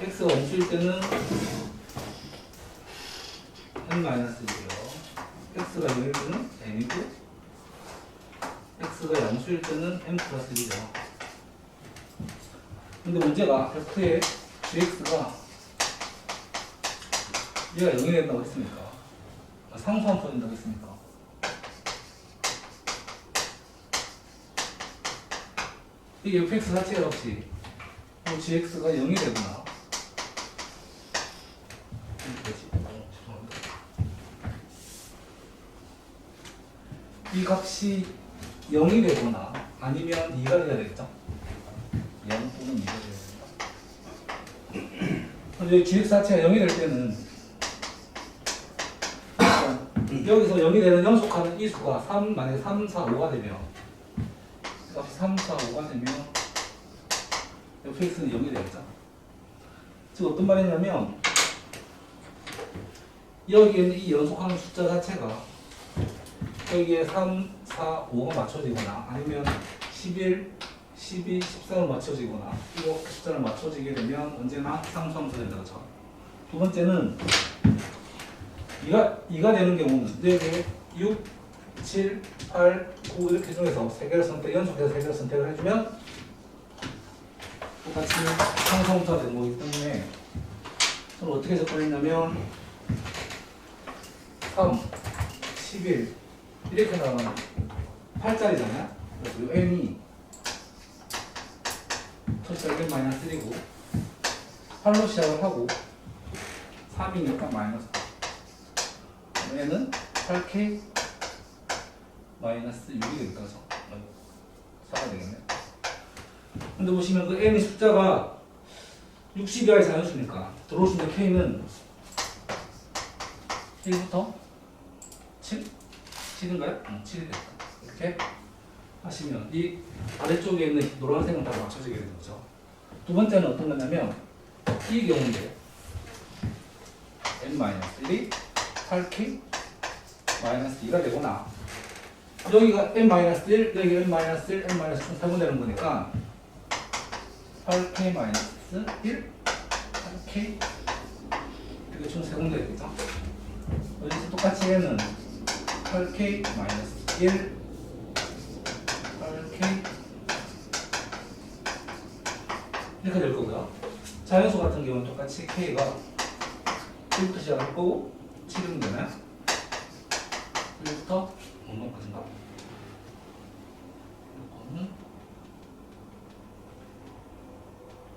x가 0수일 때는 n-1이고요. x가 0일 때는 n이고, x가 양수일 때는 m 플러스 1이죠. 근데 문제가 f의 gx가 얘가 0이 된다고 했으니까, 상수함 써진다고 했으니까, 이게 fx 자체가 없이 gx가 0이 되구나. 이 값이 0이 되거나 아니면 2가 돼야 되겠죠? 0 또는 2가 돼야 된다. 근데 gx 자체가 0이 될 때는 여기서 0이 되는 연속하는 이 수가 만약에 3, 4, 5가 되면 값이 3, 4, 5가 되면 fx는 0이 되겠죠? 즉 어떤 말이냐면 여기에 있는 이 연속하는 숫자 자체가 여기에 3, 4, 5가 맞춰지거나 아니면 11, 12, 13을 맞춰지거나 이렇게 숫자를 맞춰지게 되면 언제나 상수함수 된다. 그렇죠? 두 번째는 2가 되는 경우는 여기에 6, 7, 8, 9 이렇게 중에서 3개를 연속해서 3개를 선택을 해주면 똑같이 상수함수가 되는 거기 때문에 저는 어떻게 접근했냐면 3, 11 이렇게 나가면 8짜리잖아요. 그래서 이 n이 첫째 n-1이고 8로 시작을 하고 3이니까 마이너스 n은 8k 마이너스 6이 되니까 써야 되겠네. 근데 보시면 그 n의 숫자가 60 이하의 자연수니까 들어올 수 있는 k는 1부터 7? 7인가요? 7이 됐다. 이렇게 하시면 이 아래쪽에 있는 노란색은 다 맞춰지게 되는 거죠. 두 번째는 어떤 거냐면 이 경우인데 n-1이 8k 마이너스 2가 되거나 여기가 n-1, 여기 n-1, n-1 총 세분되는 거니까 8k 마이너스 1, 8k 이렇게 총 세분되게 되죠. 여기서 똑같이 얘는 8k 마이너스 1, 8k 이렇게 될 거고요. 자연수 같은 경우는 똑같이 k가 1부터 시작할 거고 7이면 되나요? 1부터 얼마까지인가? 이거는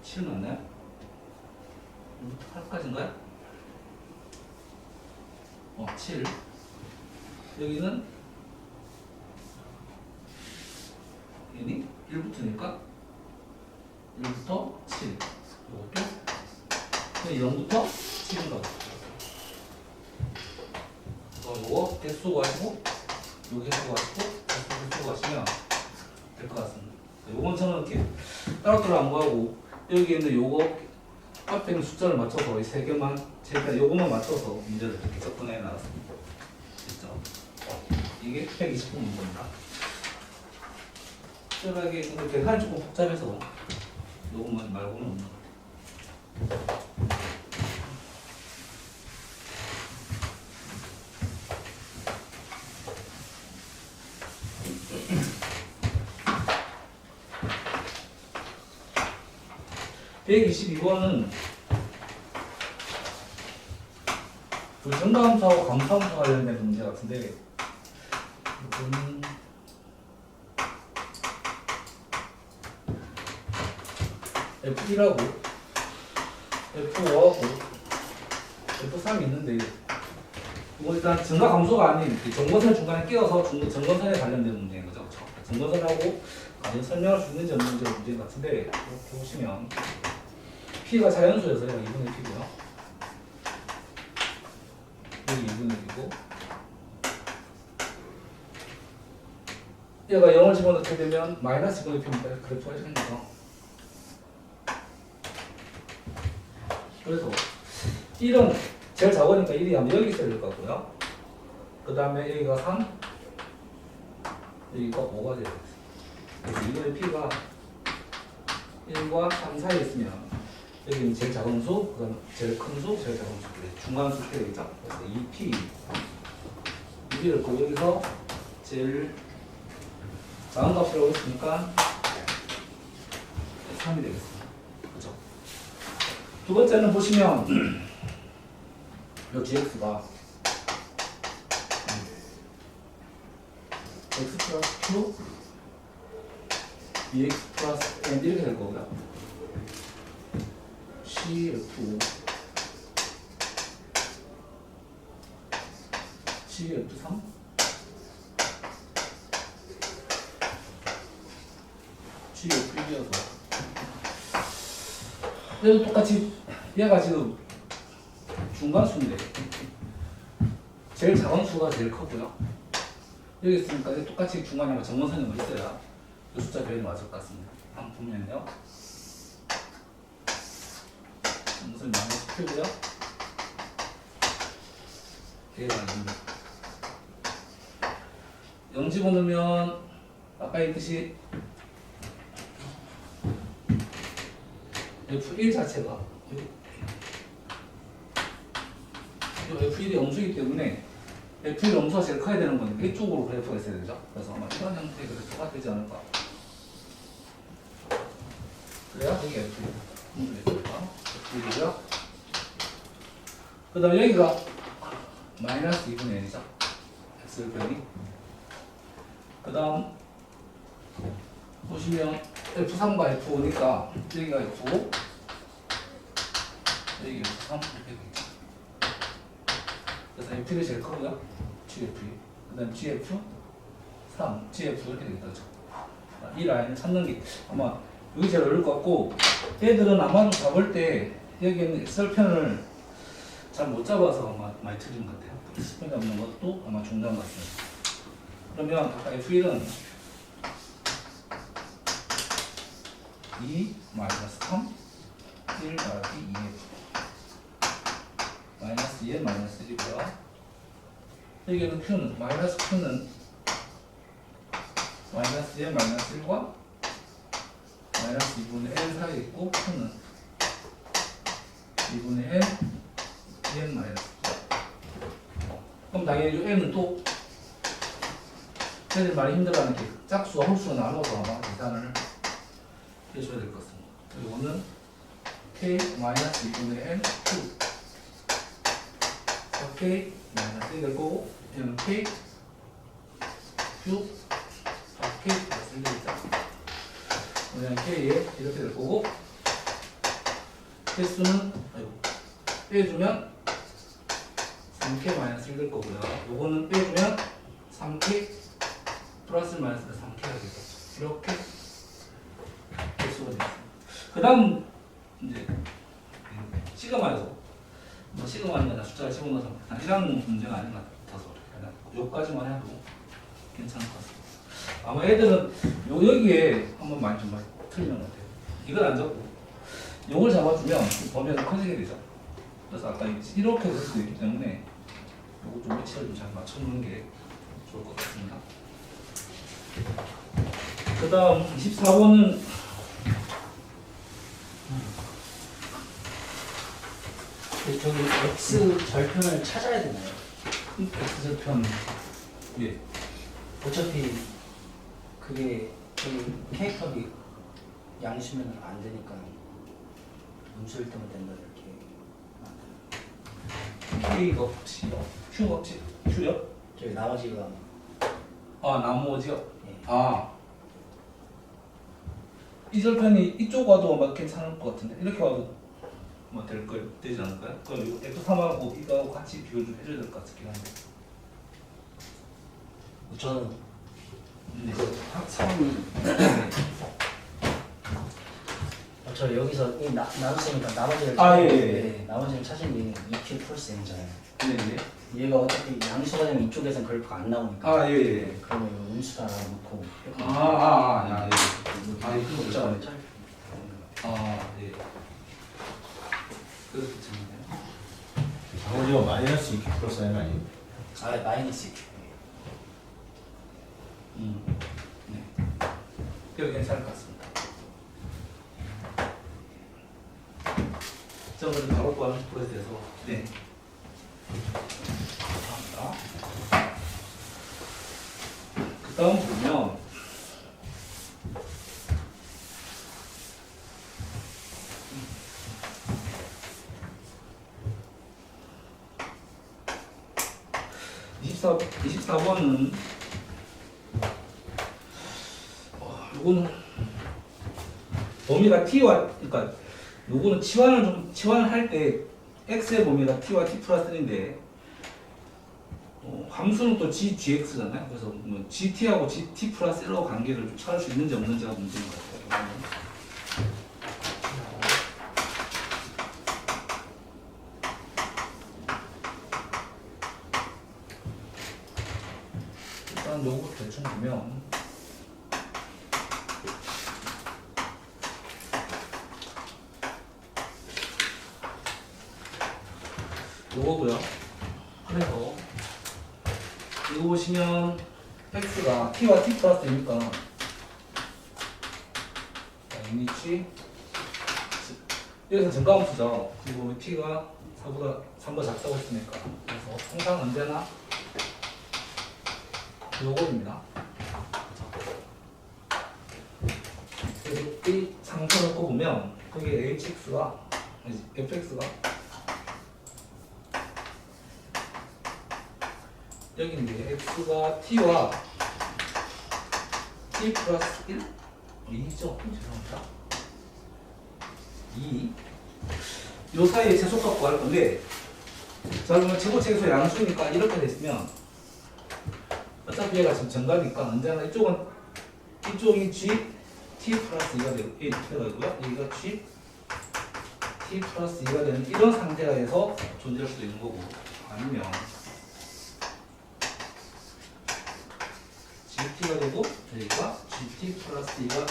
7 맞나요? 1부터 8까지인가요? 7 여기는 얘니 1부터니까 1부터 7 이것도 0부터 7인가 요거 개수 구하시고 요거 개수 구하시고 개수 구하시면 될 것 같습니다. 요건 저는 이렇게 따로따로 안 구하고 여기 있는 요거 앞에 있는 숫자를 맞춰서 이 세 개만 제가 요거만 맞춰서 문제를 이렇게 접근해 나갔습니다. 됐죠? 이게 120분 문제입니다. 특별하게 근데 계산이 조금 복잡해서 요것만 말고는 없는 것 같아요. 122번은 증가함수하고 감소함수 관련된 문제 같은데 이거는 F1하고 F5하고 F3이 있는데 이거 일단 증가 감소가 아닌 정건선 중간에 끼워서 정건선에 관련된 문제인 거죠. 그렇죠? 정건선하고 과연 설명할 수 있는지 없는지 문제 같은데 이렇게 보시면 P가 자연수여서 여기 2분의 P고요. 여기 2분의 P고 얘가 0을 집어넣게 되면 마이너스 2분의 P입니다. 그래프가 이렇게 생겨서 그래서 1은 제일 작으니까 1이 아마 여기 있어야 될 것 같고요. 그 다음에 여기가 3 여기가 5가 돼야 되겠어요. 그래서 2분의 P가 1과 3 사이에 있으면 여기는 제일 작은 수, 그다음 제일 큰 수, 제일 작은 수. 중간 수 이렇게 되겠죠? 그래서 2p. 2p를 그 여기서 제일 작은 값이라고 했으니까 3이 되겠습니다. 그죠? 두 번째는 보시면 요 gx가 x 플러스 q bx 플러스 n 이렇게 될 거고요. cf cf3 cf1이어서 얘도 똑같이 얘가 지금 중간수인데 제일 작은 수가 제일 크고요. 여기 있으니까 똑같이 중간에 정원선이 있어야 이 숫자 배열이 맞을 것 같습니다. 한번 보면요. 정원선이 마이너스 Q고요. 얘가 아닙니다. 0 집어넣으면 아까 했듯이 F1 자체가 F1이 음수이기 때문에 F1 음수가 제일 커야 되는 거니까 이쪽으로 그래프가 있어야 되죠. 그래서 아마 이런 형태의 그래프가 되지 않을까. 그래야 이게 F1이고요. 그 다음에 여기가 마이너스 2분의 1이죠. X변이. 그 다음 보시면 F3과 F5니까 여기가 F5 여기 F3 이렇게 되겠죠. 그래서 F1이 제일 크고요. GF2 그 다음 GF3 GF 이렇게 되겠죠. 이 라인을 찾는 게 아마 여기 제일 어려울 것 같고 얘들은 아마도 잡을 때 여기 있는 엑셀편을 잘 못 잡아서 아마 많이 틀린 것 같아요. X편 잡는 것도 아마 중요한 것 같습니다. 그러면 아까 F1은 2 마이너스 3 1 더하기 2F 마이너스 2N 마이너스 1이고요. 여기는 Q는 마이너스 Q는 마이너스 2N 마이너스 1과 마이너스 2분의 N 사이에 있고 Q는 2분의 N 2N 마이너스 1. 그럼 당연히 이 N은 또 얘들 많이 힘들어하는 게 짝수와 홀수가 나눠서 아마 계산을 해줘야 될 것 같습니다. 이거는 K 마이너스 2분의 N Q K 마이너스 1 될 거고 얘는 K Q K 플러스 1 되겠죠. 그냥 K에 이렇게 될 거고 개수는 빼주면 3K 마이너스 1 될 거고요. 요거는 빼주면 3K 플러스 마이너스 3K가 되겠죠. 이렇게 개수가 되겠습니다. 그 다음 이제 시그마에서 뭐 시그마는 숫자를 집어넣어서 이런 문제가 아닌 것 같아서 그냥 여기까지만 해도 괜찮을 것 같습니다. 아마 애들은 여기에 한번 많이 좀 많이 틀리는 것 같아요. 이걸 안 잡고 요걸 잡아주면 범위가 커지게 되죠. 그래서 아까 이렇게 될 수도 있기 때문에 요거 좀 위치를 좀 잘 맞춰놓는 게 좋을 것 같습니다. 그 다음 24번은 저기 X 절편을 찾아야 되나요? X절편 예. 어차피 그게 저기 K값이 양수면 안 되니까 음수일 때만 된다 이렇게. K가 없이요? Q가 없이? Q요? 저기 나머지가 아 나머지요? 예. 아 이 절편이 이쪽 와도 아마 괜찮을 것 같은데 이렇게 와도 뭐 되지 않을까요? 그럼 이거 F3하고 이거하고 같이 비교 좀 해줘야 될 것 같긴 한데 저는 네. 그 상황이 저 여기서 이 나눴으니까 나머지를 예. 나머지를 찾은 게 EQ 플러스 N잖아요. 네네. 얘가 어차피 양수가 되면 이쪽에서는 그래프가 안 나오니까. 예예. 그러면 이거 음수다 놓고. 예. 이거 숫자를 없죠. 예. 그래서 괜찮은데요? 나머지가 마이너스 2Q 플러스 N 아니에요? 마이너스 EQ. 네. 그래도 괜찮을 것 같습니다. 점을 바로 구하는 프로세스에서 네. 감사합니다. 그 다음 보면 (24) 24번은 요거는 범위가 t와 그러니까 요거는 치환을 할 때 x의 범위가 t와 t 플러스 1인데 함수는 또 gx잖아요. 그래서 뭐 gt하고 gt 플러스 1로 관계를 좀 찾을 수 있는지 없는지가 문제인 것 같아요. 일단 요거 대충 보면 요거고요. 그래서 이거 보시면 x가 t와 t 플러스 되니까 이니치 여기서 증가함수죠. 그리고 보면 t가 3보다 작다고 했으니까 그래서 항상 언제나 요거입니다. 그래서 이 상태를 꼽으면 거기에 hx가 fx가 여기인데 x가 t와 t 플러스 1? 2죠? 죄송합니다. 2. 요 사이에 최소값 구할 건데 자 그러면 최고체에서 양수니까 이렇게 됐으면 어차피 얘가 지금 정가니까 언제나 이쪽이 g t 플러스 2가 되고요. 여기가 g t 플러스 2가 되는 이런 상태가 돼서 존재할 수도 있는 거고 아니면 gt가 되고 여기가 gt 플러스 2가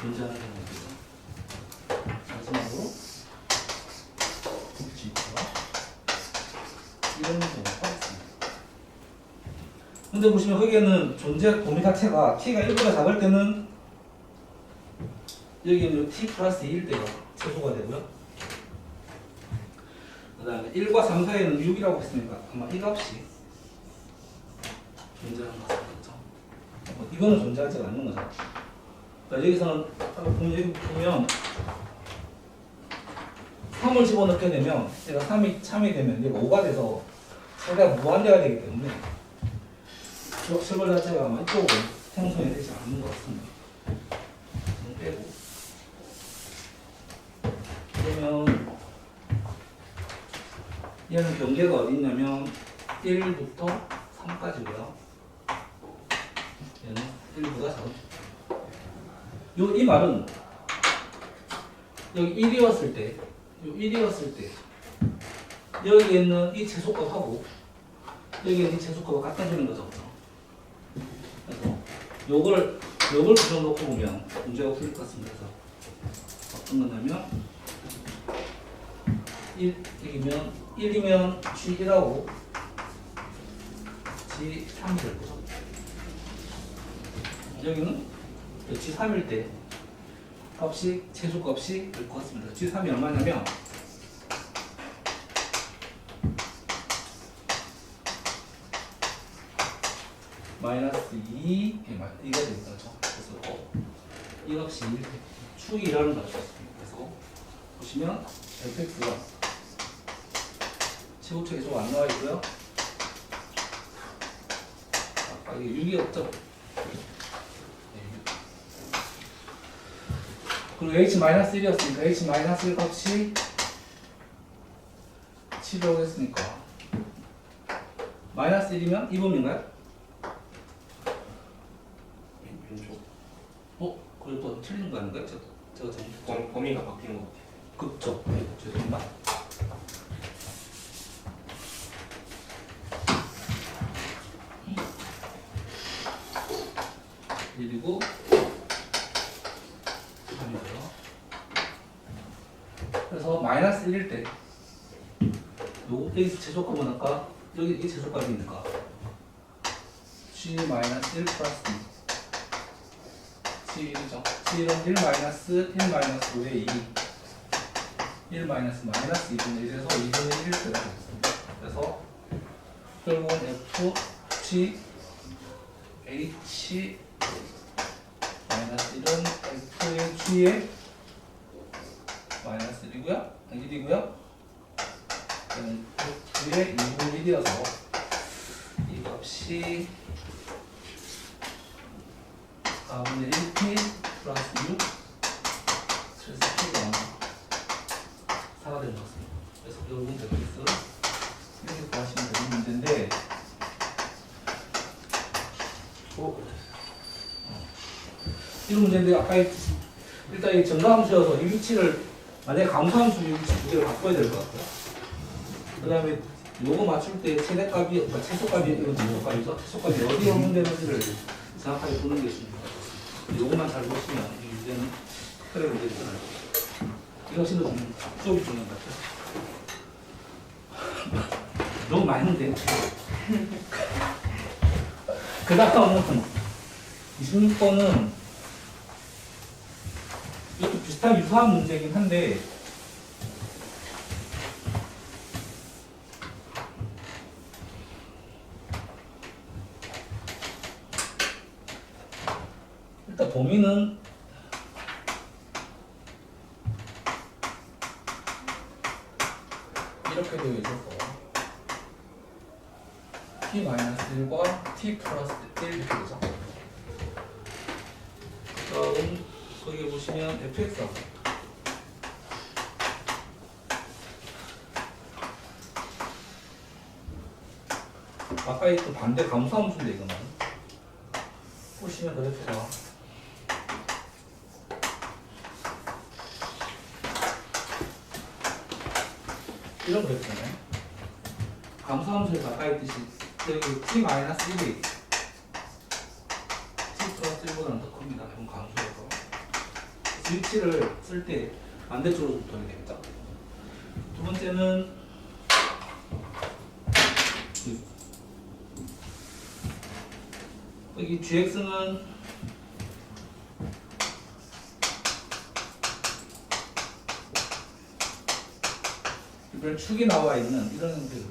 존재하는 경우입니다. 마지막으로 gt가 이런 경우가 있습니다. 근데 보시면 거기에는 존재 범위 자체가 t가 1보다 작을 때는 여기는 t 플러스 2일 때가 최소가 되고요. 그 다음에 1과 3 사이에는 6이라고 했으니까 아마 이 값이 존재하는 것 같습니다. 이거는 존재하지 않는 거죠. 그러니까 여기서는 여기 보면 3을 집어넣게 되면 얘가 3이 참이 되면 얘가 5가 돼서 최대가 무한대가 되기 때문에 실벌 자체가 아마 이쪽으로 형성이 되지 않는 것 같습니다. 빼고 그러면 얘는 경계가 어디 있냐면 1부터 3까지고요. 얘는 1보다 작은 이 말은 여기 1이었을 때 여기에 있는 이 최소값하고 여기에 있는 이 최소값과 같아지는 거죠. 그래서 요걸 붙여놓고 보면 문제가 풀릴 것 같습니다. 그래서 어떤 거냐면 1이면 G1하고 G3이 될 거죠. 여기는 G3일 때 값이 최소값이 될 것 같습니다. G3이 얼마냐면 마이너스 2가 되는 거죠. 그래서 이 값이 축이 1하는 값이 있습니다. 그래서 보시면 fx가 최고축에서 안 나와 있고요. 아까 이게 6이었죠. 그리고 h-1이었으니까 h-1 값이 7이라고 했으니까 마이너스 1이면 이 범위인가요? 왼쪽 그리고 또 틀린 거 아닌가요? 제가 범위가 바뀐 것 같아요. 그쵸? 네, 죄송합니다. 그리고 3이고요. 그래서 마이너스 1일 때 여기서 최소값은 아까 여기 이게 최소값이니까 G 마이너스 1 플러스 2 G1이죠. G1은 1 마이너스 5의 2 1 마이너스 2분의 1에서 2분의 1 되겠습니다. 그래서 결국은 F, G, H 마이너스 1은 F의 G의 마이너스 1이고요. 1이고요. 그럼 F의 2분의 1이어서 이 값이 4분의 1P 플러스 6 그래서 P가 4가 되는 것 같습니다. 그래서 결국은 데프리스 이렇게 구하시면 되는 문제인데 이런 문제인데 아까 일단 이 정가함수여서 이 위치를 만약에 감수함수 위치 두 개를 바꿔야 될 것 같고요. 그 다음에 요거 맞출 때 최대값이, 그러니까 최소값이, 이건 최소값이죠. 최소값이 어디에 해당되는지를 정확하게 보는 게 중요해요. 요것만 잘 보시면 이 문제는 특별히 문제잖아요. 이것이 더 수업이 중요한 것 같아요. 너무 많이 했는데. 그 다음은 26번은 이것도 비슷한 유사한 문제이긴 한데 일단 범위는 이렇게 되어 있어서 t-1과 t 플러스 1 이렇게 되죠. 그럼 거기에 보시면 fx하고 아까 있던 반대 감수함수인데 이거는 보시면 그래프가 이런 그래프잖아요. 감수함수에 가까이 있듯이 여기 t-1이 t 플러스 1보다는 더 큽니다. 이건 감수여서 스위치를 쓸 때 반대쪽으로 돌리게 되겠죠. 두 번째는 여기 gx는 이런 축이 나와 있는 이런 형태로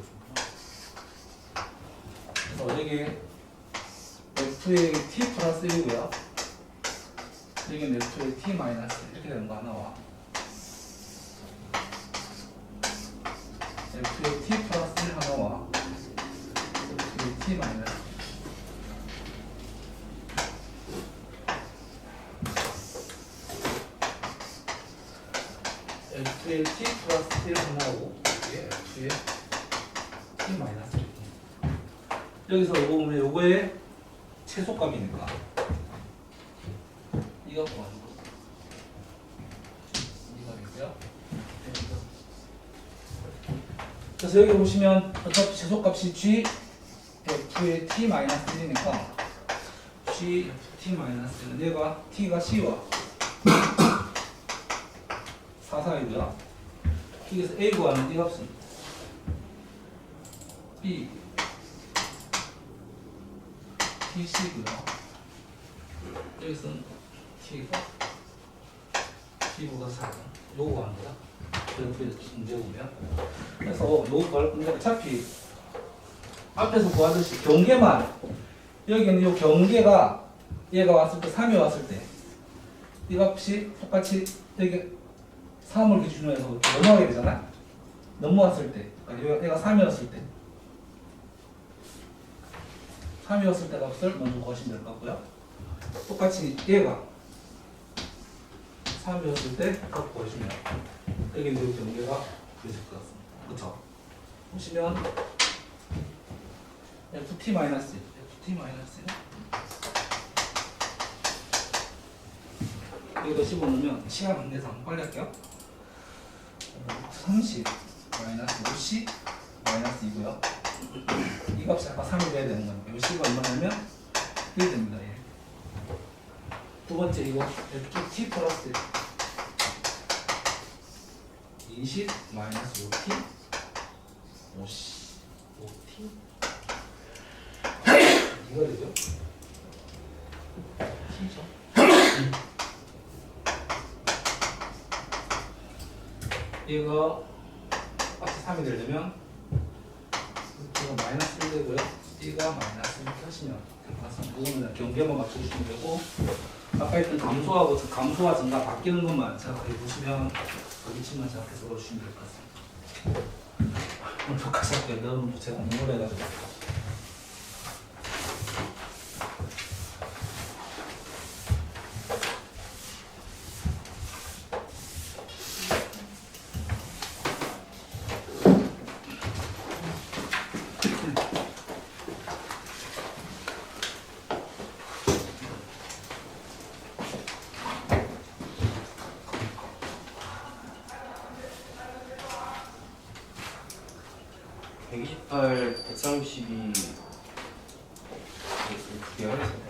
그래서 여기 f의 t 플러스 1이고요. 여기는 f의 t 마이너스 이렇게 되는 거 하나와 f의 t 플러스 1 하나와 f의 t 마이너스 f의 t 플러스 1 하나고 f의 t 마이너스 1 여기서 이거 보면 요거의 최소값이니까 이거 구하는 거 이거이고요. 그래서 여기 보시면 어차피 최소값이 g f의 t 마이너스 1이니까 g t 마이너스 1은 얘가 t가 c와 4 사이고요. 여기서 a 구하는 이 값은 b tc고요. 여기서는 t가 t보다 4죠. 요거 구하는 거야. 그래프 문제 보면. 그래서 요거 구할 건데 어차피 앞에서 구하듯이 경계만 여기는 요 경계가 얘가 왔을 때 3이 왔을 때 이 값이 똑같이 여기 3을 기준으로 해서 넘어가게 되잖아. 넘어왔을 때 얘가 3이었을 때 3이었을 때 값을 먼저 구하시면 될 것 같고요. 똑같이 얘가 3이었을 때 값 구하시면 여기 있는 경계가 되실 것 같습니다. 그렇죠? 보시면 ft 마이너스 여기다 집어넣으면 시간 관계상 빨리 할게요. 30 마이너스 50 마이너스 2고요. 이 값이 아까 3이 돼야 되는 거니까 이 C가 얼마냐면 1 됩니다. 예. 두 번째 이거 ft 플러스 20 마이너스 5t 5t 이거 되죠? t죠? 얘가 값이 3이 되려면 이거 마이너스 1 되고요. 얘가 마이너스 1 하시면 될 것 같습니다. 이거는 경계만 맞춰주시면 되고 아까 했던 감소와 증가 바뀌는 것만 생각해 보시면 그 위치만 생각해 적어주시면 될 것 같습니다. 오늘 똑같이 할게요. 너무 제가 너무 해가지고. 네. 128, 132 두개 하겠습니다.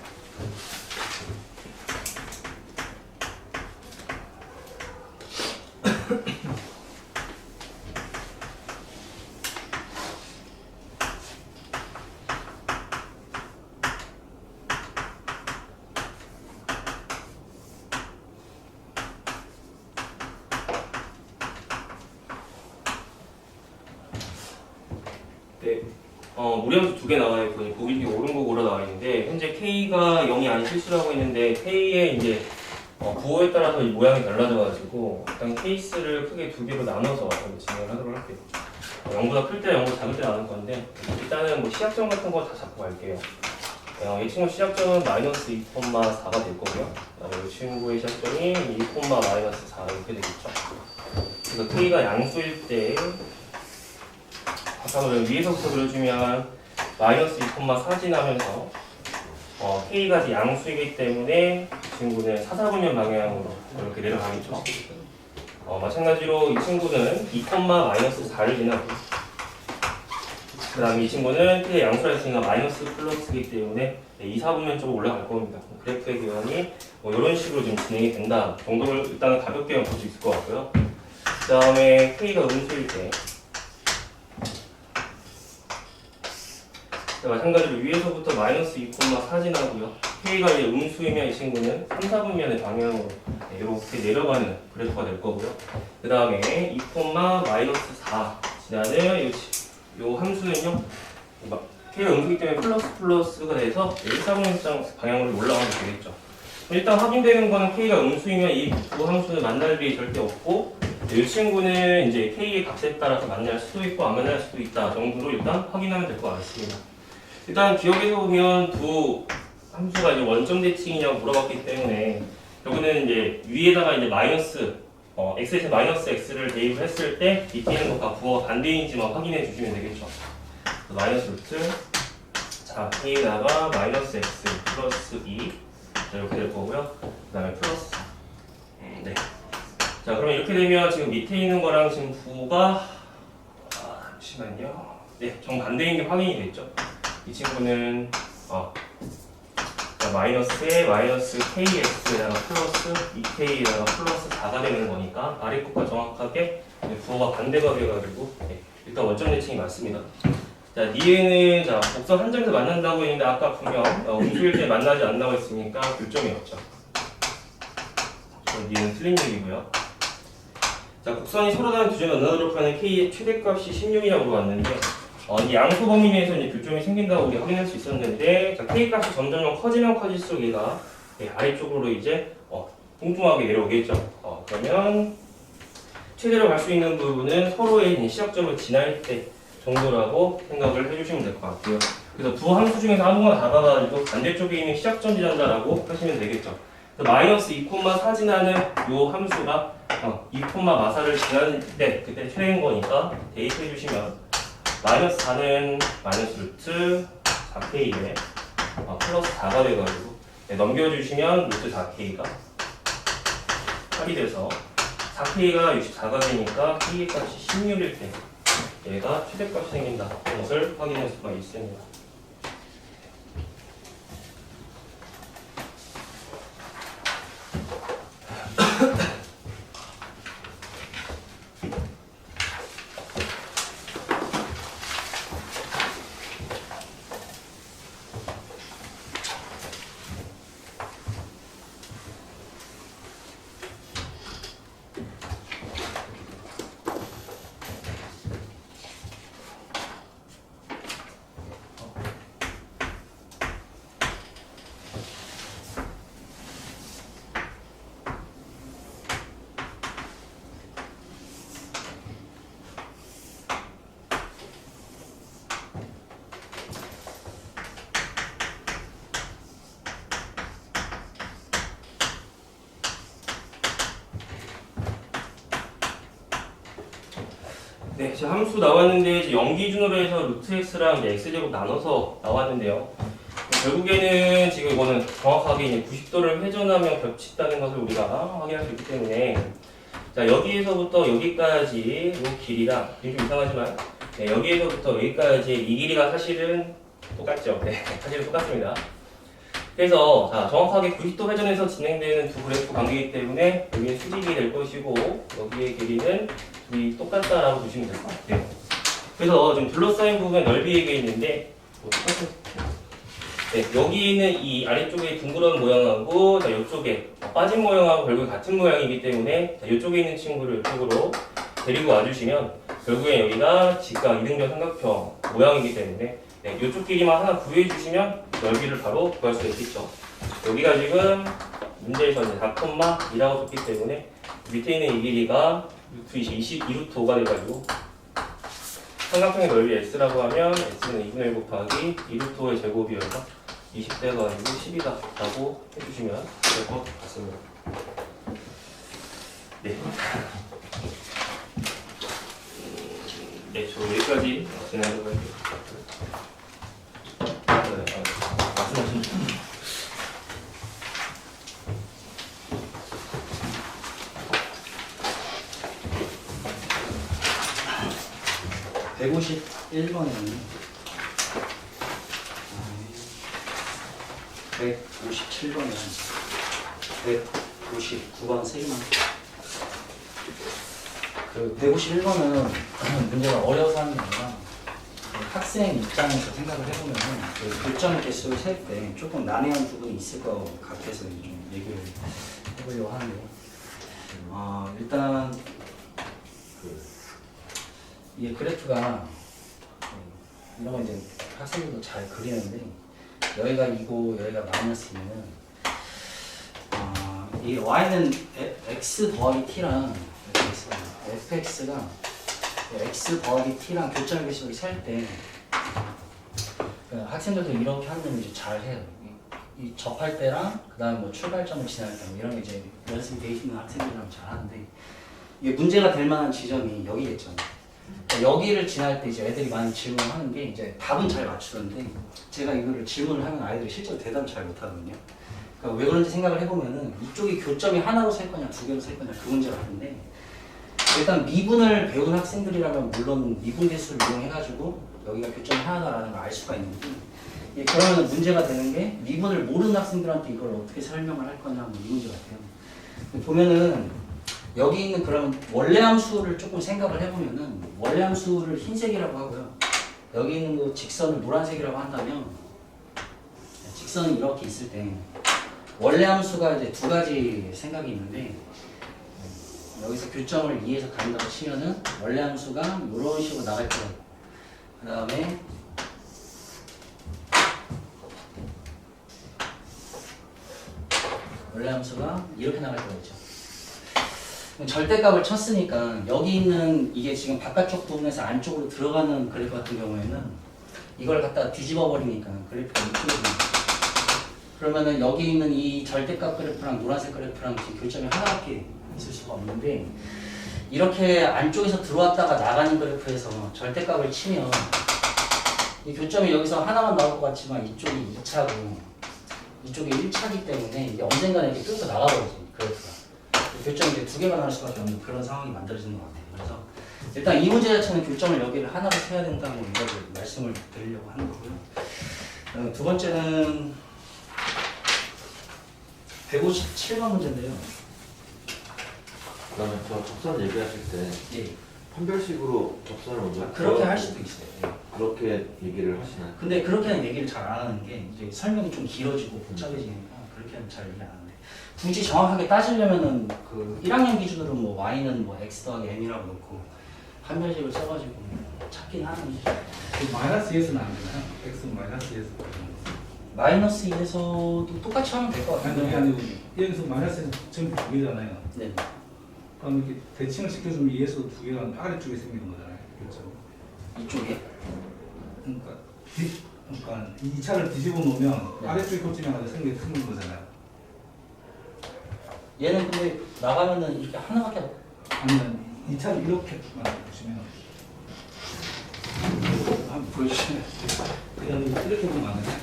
네, 무리함수 두 개 나와 있고 보기 옳은 거고로 나와 있는데 현재 K가 0이 아닌 실수를 하고 있는데 K의 이제 부호에 따라서 이 모양이 달라져가지고 일단 케이스를 크게 두 개로 나눠서 진행을 하도록 할게요. 0보다 클 때 0보다 작을 때 나눌 건데 일단은 뭐 시작점 같은 거 다 잡고 갈게요. 이 친구 시작점은 마이너스 2,4가 될 거고요. 이 친구의 시작점이 2, 마이너스 4 이렇게 되겠죠. 그래서 K가 양수일 때 바탕을 위에서부터 그려주면 마이너스 2,4 지나면서 K가 이제 양수이기 때문에 이 친구는 사사분면 방향으로 이렇게 내려가겠죠. 마찬가지로 이 친구는 2, 마이너스 4를 지나고 그 다음에 이 친구는 K의 양수라 했으니까 마이너스 플러스이기 때문에 2, 4분면 쪽으로 올라갈 겁니다. 그래프의 기원이 이런 식으로 좀 진행이 된다 정도를 일단은 가볍게 볼 수 있을 것 같고요. 그 다음에 K가 음수일 때 마찬가지로 위에서부터 마이너스 2,4 지나고요. K가 이제 음수이면 이 친구는 3, 4분면의 방향으로 이렇게 내려가는 그래프가 될 거고요. 그 다음에 2, 마이너스 4 지나는 요 함수는요. K가 음수이기 때문에 플러스가 돼서 1, 4분면 방향으로 올라가면 되겠죠. 일단 확인되는 거는 K가 음수이면 이 두 함수는 만날 일이 절대 없고 이 친구는 이제 K의 값에 따라서 만날 수도 있고 안 만날 수도 있다 정도로 일단 확인하면 될 것 같습니다. 일단 기억해서 보면 두 함수가 이제 원점 대칭이냐고 물어봤기 때문에 여기는 이제 위에다가 이제 마이너스 x에서 마이너스 x를 대입을 했을 때 밑에 있는 것과 부호가 반대인지만 확인해 주시면 되겠죠. 마이너스 루트 자 K에다가 마이너스 x 플러스 2 자, 이렇게 될 거고요. 그 다음에 플러스 네. 자 그러면 이렇게 되면 지금 밑에 있는 거랑 지금 부호가 잠시만요. 네, 정반대인 게 확인이 됐죠. 이 친구는 마이너스에 마이너스 kx에다가 플러스 2k에다가 플러스 4가 되는 거니까 아래 것과 정확하게 부호가 반대가 돼가지고 일단 원점 대칭이 맞습니다. 자, 니에는 자 곡선 한 점에서 만난다고 했는데 아까 분명 음수일 때 만나지 않는다고 했으니까 교점이 없죠. 니는 틀린 얘기고요. 자, 곡선이 서로 다른 두 점에 만나도록 하는 k의 최대값이 16이라고 물어봤는데 이 양수 범위 내에서 이제 교점이 생긴다고 우리 확인할 수 있었는데 자, k 값이 점점 커지면 커질수록 얘가 아래쪽으로 이제 뚱뚱하게 내려오겠죠. 그러면 최대로 갈 수 있는 부분은 서로의 시작점을 지날 때 정도라고 생각을 해주시면 될 것 같고요. 그래서 두 함수 중에서 아무거나 다가가지고 반대쪽에 있는 시작점 지난다라고 하시면 되겠죠. 마이너스 2,4 지나는 요 함수가 2,4를 지나는 때 그때 최대인 거니까 대입해 주시면 마이너스 4는 마이너스 루트 4k에 플러스 4가 돼가지고 넘겨주시면 루트 4k가 8이 돼서 4k가 64가 되니까 k의 값이 16일 때 얘가 최대값이 생긴다 것을 확인할 수가 있습니다. 네, 지금 함수 나왔는데 이제 0 기준으로 해서 루트 x랑 이제 x제곱 나눠서 나왔는데요. 결국에는 지금 이거는 정확하게 이제 90도를 회전하면 겹친다는 것을 우리가 확인할 수 있기 때문에 자 여기에서부터 여기까지 이 길이랑 좀 이상하지만 네, 여기에서부터 여기까지 이 길이가 사실은 똑같죠. 네, 사실은 똑같습니다. 그래서 자, 정확하게 90도 회전에서 진행되는 두 그래프 관계이기 때문에 여기는 수직이 될 것이고 여기의 길이는 둘이 똑같다라고 보시면 될 것 같아요. 그래서 좀 둘러싸인 부분 넓이 얘기해 있는데 네, 여기 있는 이 아래쪽에 둥그런 모양하고 자, 이쪽에 빠진 모양하고 결국 같은 모양이기 때문에 자, 이쪽에 있는 친구를 이쪽으로 데리고 와주시면 결국에 여기가 직각 이등변 삼각형 모양이기 때문에 네, 이쪽 길이만 하나 구해 주시면 넓이를 바로 구할 수가 있겠죠. 여기가 지금 문제에서 이제 4,2라고 줬기 때문에 밑에 있는 이 길이가 루트 22루트 5가 돼가지고 삼각형의 넓이 s라고 하면 s는 2분의 1 곱하기 2루트 5의 제곱이어서 20대가 아니고 10이다 라고 해주시면 될 것 같습니다. 네. 네, 저 여기까지 진행하도록 할게요. 말씀하신 151번에는 157번이랑 159번 세 개만. 그 151번은 문제가 어려워서 하는 게 아니라 학생 입장에서 생각을 해보면 그 교점 개수를 셀 때 조금 난해한 부분이 있을 것 같아서 좀 얘기를 해보려고 하는데 일단 이게 그래프가 이런 거 이제 학생들도 잘 그리는데 여기가 2고 여기가 마이너스 2는 이 y는 x 더하기 t랑 fx가 x 더하기 t랑 교점 개수를 셀 때 학생들도 이렇게 하면 이제 잘 해요. 이 접할 때랑 그다음 뭐 출발점을 지날 때 뭐 이런 게 이제 연습이 돼 있는 학생들이랑 잘 하는데 이게 문제가 될 만한 지점이 여기겠죠. 여기를 지날 때 이제 애들이 많이 질문을 하는 게 이제 답은 잘 맞추던데 제가 이거를 질문을 하면 아이들이 실제로 대답을 잘 못하거든요. 그러니까 왜 그런지 생각을 해보면은 이쪽이 교점이 하나로 셀 거냐 두 개로 셀 거냐 그 문제 같은데 일단 미분을 배운 학생들이라면 물론 미분 개수를 이용해가지고 여기가 교점이 하나다라는 걸 알 수가 있는데 그러면 문제가 되는 게 미분을 모르는 학생들한테 이걸 어떻게 설명을 할 거냐 뭐 이 문제 같아요. 보면은 여기 있는 그런 원래 함수를 조금 생각을 해보면은 원래 함수를 흰색이라고 하고요. 여기 있는 그 직선을 노란색이라고 한다면 직선이 이렇게 있을 때 원래 함수가 이제 두 가지 생각이 있는데 여기서 교점을 2에서 가린다고 치면은 원래 함수가 이런 식으로 나갈 거예요. 그 다음에 원래 함수가 이렇게 나갈 거겠죠. 절대값을 쳤으니까 여기 있는 이게 지금 바깥쪽 부분에서 안쪽으로 들어가는 그래프 같은 경우에는 이걸 갖다 뒤집어 버리니까 그래프가 이쪽으로 됩니다. 그러면은 여기 있는 이 절대값 그래프랑 노란색 그래프랑 지금 교점이 하나밖에 있을 수가 없는데 이렇게 안쪽에서 들어왔다가 나가는 그래프에서 절대값을 치면 이 교점이 여기서 하나만 나올 것 같지만 이쪽이 2차고 이쪽이 1차이기 때문에 이게 언젠가는 이렇게 뚫고 나가버리지 그래프가. 교점이 이제 두 개가 나올 수밖에 없는 그런 상황이 만들어지는 것 같아요. 그래서 일단 이 문제 자체는 교점을 여기를 하나로 세야 된다고 이거를 말씀을 드리려고 하는 거고요. 두 번째는 157번 문제인데요. 그러면 저 접선 얘기하실 때 예. 판별식으로 접선을 먼저 그렇게 할 수도 있어요. 예. 그렇게 얘기를 하시나요? 근데 그렇게는 얘기를 잘 안 하는 게 이제 설명이 좀 길어지고 복잡해지니까 그렇게는 잘 얘기 안 하는데 굳이 정확하게 따지려면은 그 1학년 기준으로 뭐 y는 뭐 x 더하기 m이라고 놓고 판별식을 써가지고 찾긴 하는데 그 마이너스 2에서는 안 되나요? x는 마이너스 2에서 마이너스 2에서도 똑같이 하면 될 것 아니 그게 같은데. 아니고 여기서 마이너스에서 전부 두 개잖아요. 네. 그럼 이렇게 대칭을 시켜주면 2에서 두 개가 아래쪽에 생기는 거잖아요. 그렇죠? 이쪽에 그러니까 2차를 뒤집어 놓으면 네. 아래쪽에 교점이 하나 생기는 거잖아요. 얘는 근데 나가면은 이렇게 하나밖에 아니면 2차를 이렇게 보시면 한번 보여주시면 그냥 이렇게 보면 안 돼요.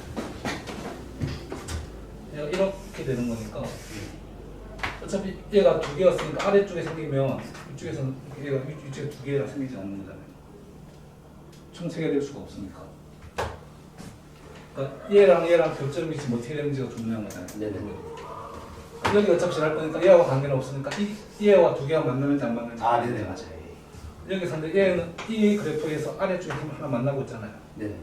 얘가 이렇게 되는 거니까 어차피 얘가 두 개였으니까 아래쪽에 생기면 이쪽에서는 얘가 이쪽에 두 개가 생기지 않는 거잖아요. 총 세 개 될 수가 없으니까. 그러니까 얘랑 교점 위치 뭐 어떻게 되는지가 중요한 거잖아요. 네네. 여기 어차피 지날 거니까 얘하고 관계는 없으니까 얘와 두 개가 만나는지 안 만나는지. 아 네네 맞아요. 여기서 근데 얘는 이 그래프에서 아래쪽에 하나 만나고 있잖아요. 네네.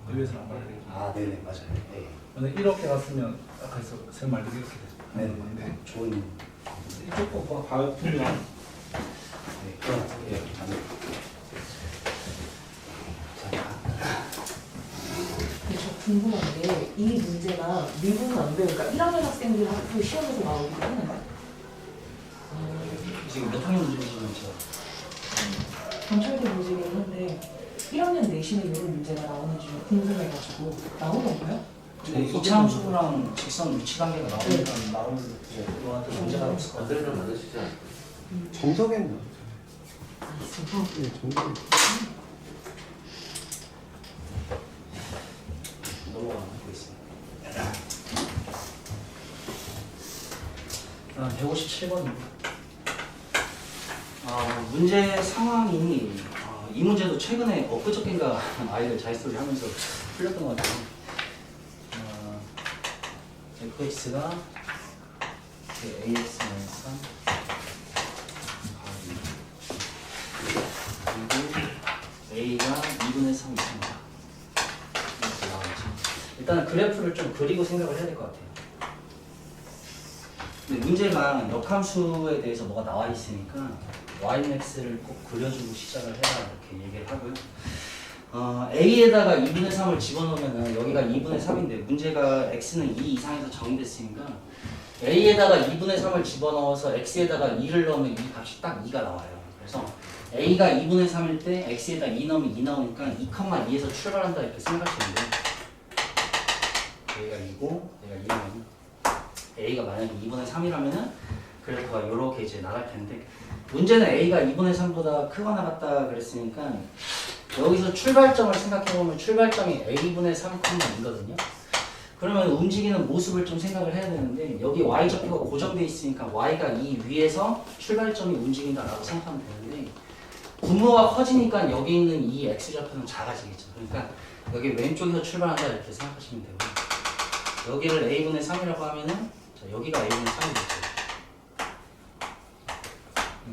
위에서는 안 만나게. 아 네네 맞아요. 네. 근데 이렇게 갔으면 아까 해서 세 말도 이렇게 되는 건데 네. 좋은. 이쪽 거 봐보면 네. 그럼 예. 근데 저 궁금한 게 이 문제가 미분은 안 돼요. 그러니까 1학년 학생들 학교 시험에서 나오기 때문에 지금 몇 학년 문제지만 제가 경찰대 문제긴 한데 1학년 내신에 이런 문제가 나오는지 좀 궁금해가지고 나온 건가요? 네, 이차함수랑 직선 위치 관계가 나오니까 나올 거한테 문제가 없을 것 같아요. 만들면 만드시지 않을까? 정석에는 아, 있어서 네, 정석. 넘어가고 있습니다. 157번입니다. 문제 상황이 이 문제도 최근에 엊그저께인가 아이들 자릿소리 하면서 풀렸던 것 같아요. fx가 ax-3 그리고 a가 2분의 3 있습니다. 이렇게 나오죠. 일단은 그래프를 좀 그리고 생각을 해야 될 것 같아요. 근데 문제가 역함수에 대해서 뭐가 나와 있으니까 ymax를 꼭 그려주고 시작을 해라 이렇게 얘기를 하고요. a에다가 2분의 3을 집어넣으면 여기가 2분의 3인데 문제가 x는 2 이상에서 정의됐으니까 a에다가 2분의 3을 집어넣어서 x에다가 2를 넣으면 이 값이 딱 2가 나와요. 그래서 a가 2분의 3일 때 x에다 2 넣으면 2 나오니까 2,2에서 출발한다 이렇게 생각하시면 돼요. a가 2고 얘가 2면 a가 만약에 2분의 3이라면은 그래프가 이렇게 이제 나갈 텐데 문제는 a가 2분의 3보다 크거나 같다 그랬으니까 여기서 출발점을 생각해보면 출발점이 a분의 3,2거든요. 그러면 움직이는 모습을 좀 생각을 해야 되는데 여기 y좌표가 고정되어 있으니까 y가 이 위에서 출발점이 움직인다라고 생각하면 되는데 분모가 커지니까 여기 있는 이 x좌표는 작아지겠죠. 그러니까 여기 왼쪽에서 출발한다 이렇게 생각하시면 되고 여기를 a분의 3이라고 하면은 자, 여기가 a분의 3이겠죠.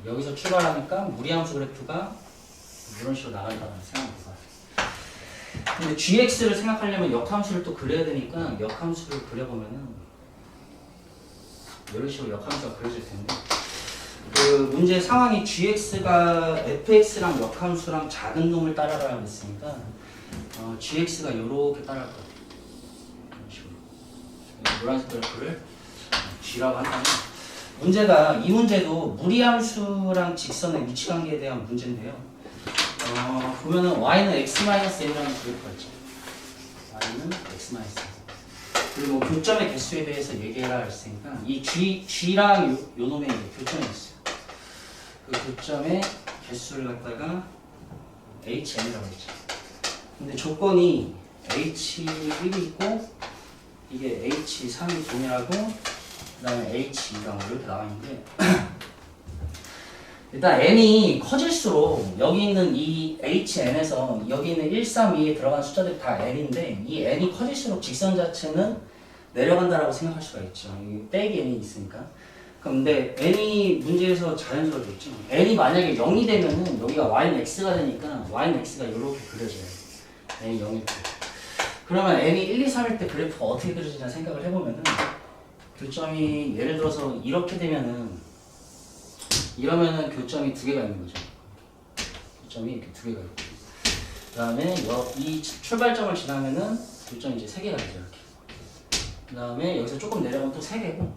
여기서 출발하니까 무리함수 그래프가 이런 식으로 나간다는 생각입니다. 근데 gx를 생각하려면 역함수를 또 그려야 되니까 역함수를 그려보면은 이런 식으로 역함수가 그려질 텐데 그 문제 상황이 gx가 fx랑 역함수랑 작은 놈을 따라가라고 했으니까 gx가 이렇게 따라갈 것 같아요. 이런 식으로 노란색 그래프를 g라고 한다면 문제가 이 문제도 무리함수랑 직선의 위치관계에 대한 문제인데요. 보면은 y는 x-n이라는 그래프가 있죠. y는 x-n. 그리고 교점의 개수에 대해서 얘기해라 했으니까 이 g랑 요 놈의 교점이 있어요. 그 교점의 개수를 갖다가 hn이라고 했죠. 근데 조건이 h1이 있고 이게 h3이 동일하고 그 다음에 h2가 이렇게 나와 있는데 일단 n이 커질수록 여기 있는 이 hn에서 여기 있는 1, 3, 2에 들어간 숫자들이 다 n인데 이 n이 커질수록 직선 자체는 내려간다라고 생각할 수가 있죠. 이 빼기 n이 있으니까. 근데 n이 문제에서 자연스럽게 있죠. n이 만약에 0이 되면은 여기가 y는 x가 되니까 y는 x가 이렇게 그려져요. n이 0일 때. 그러면 n이 1, 2, 3일 때 그래프가 어떻게 그려지냐 생각을 해보면은 교점이 예를 들어서 이렇게 되면은 이러면은 교점이 두 개가 있는 거죠. 교점이 이렇게 두 개가 있고 그 다음에 이 출발점을 지나면은 교점이 이제 세 개가 되죠. 이렇게. 그 다음에 여기서 조금 내려가면 또 세 개고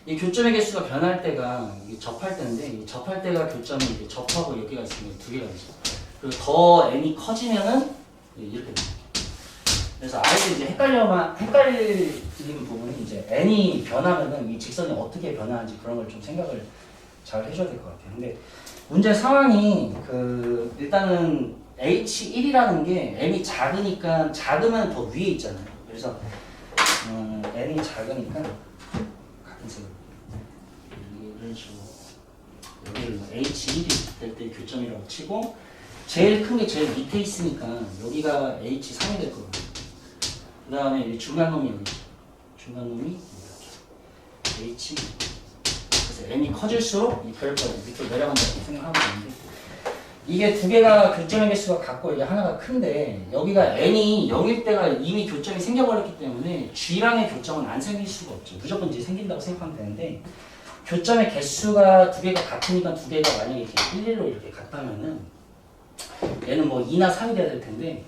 이 교점의 개수가 변할 때가 이게 접할 때인데 이 접할 때가 교점이 이제 접하고 여기가 있으면 두 개가 되죠. 그리고 더 n이 커지면은 이렇게 됩니다. 그래서 아이들이 이제 헷갈리는 부분이 이제 n이 변하면은 이 직선이 어떻게 변하는지 그런 걸 좀 생각을 잘 해줘야 될 것 같아요. 근데 문제 상황이 일단은 H1이라는 게 n이 작으니까 작으면 더 위에 있잖아요. 그래서 n이 작으니까 같은 색으로 이런 식으로 여기를 H1이 될 때 교점이라고 치고 제일 큰 게 제일 밑에 있으니까 여기가 H3이 될 거거든요. 그 다음에 중간 놈이 여기 중간 놈이 이렇게 H2. 그래서 n이 커질수록 이 그래프가 밑으로 내려간다고 생각하면 되는데 이게 두 개가 교점의 개수가 같고 이게 하나가 큰데 여기가 n이 0일 때가 이미 교점이 생겨버렸기 때문에 g랑의 교점은 안 생길 수가 없죠. 무조건 이제 생긴다고 생각하면 되는데 교점의 개수가 두 개가 같으니까 두 개가 만약에 이렇게 1,1로 이렇게 같다면은 얘는 뭐 2나 3이 돼야 될 텐데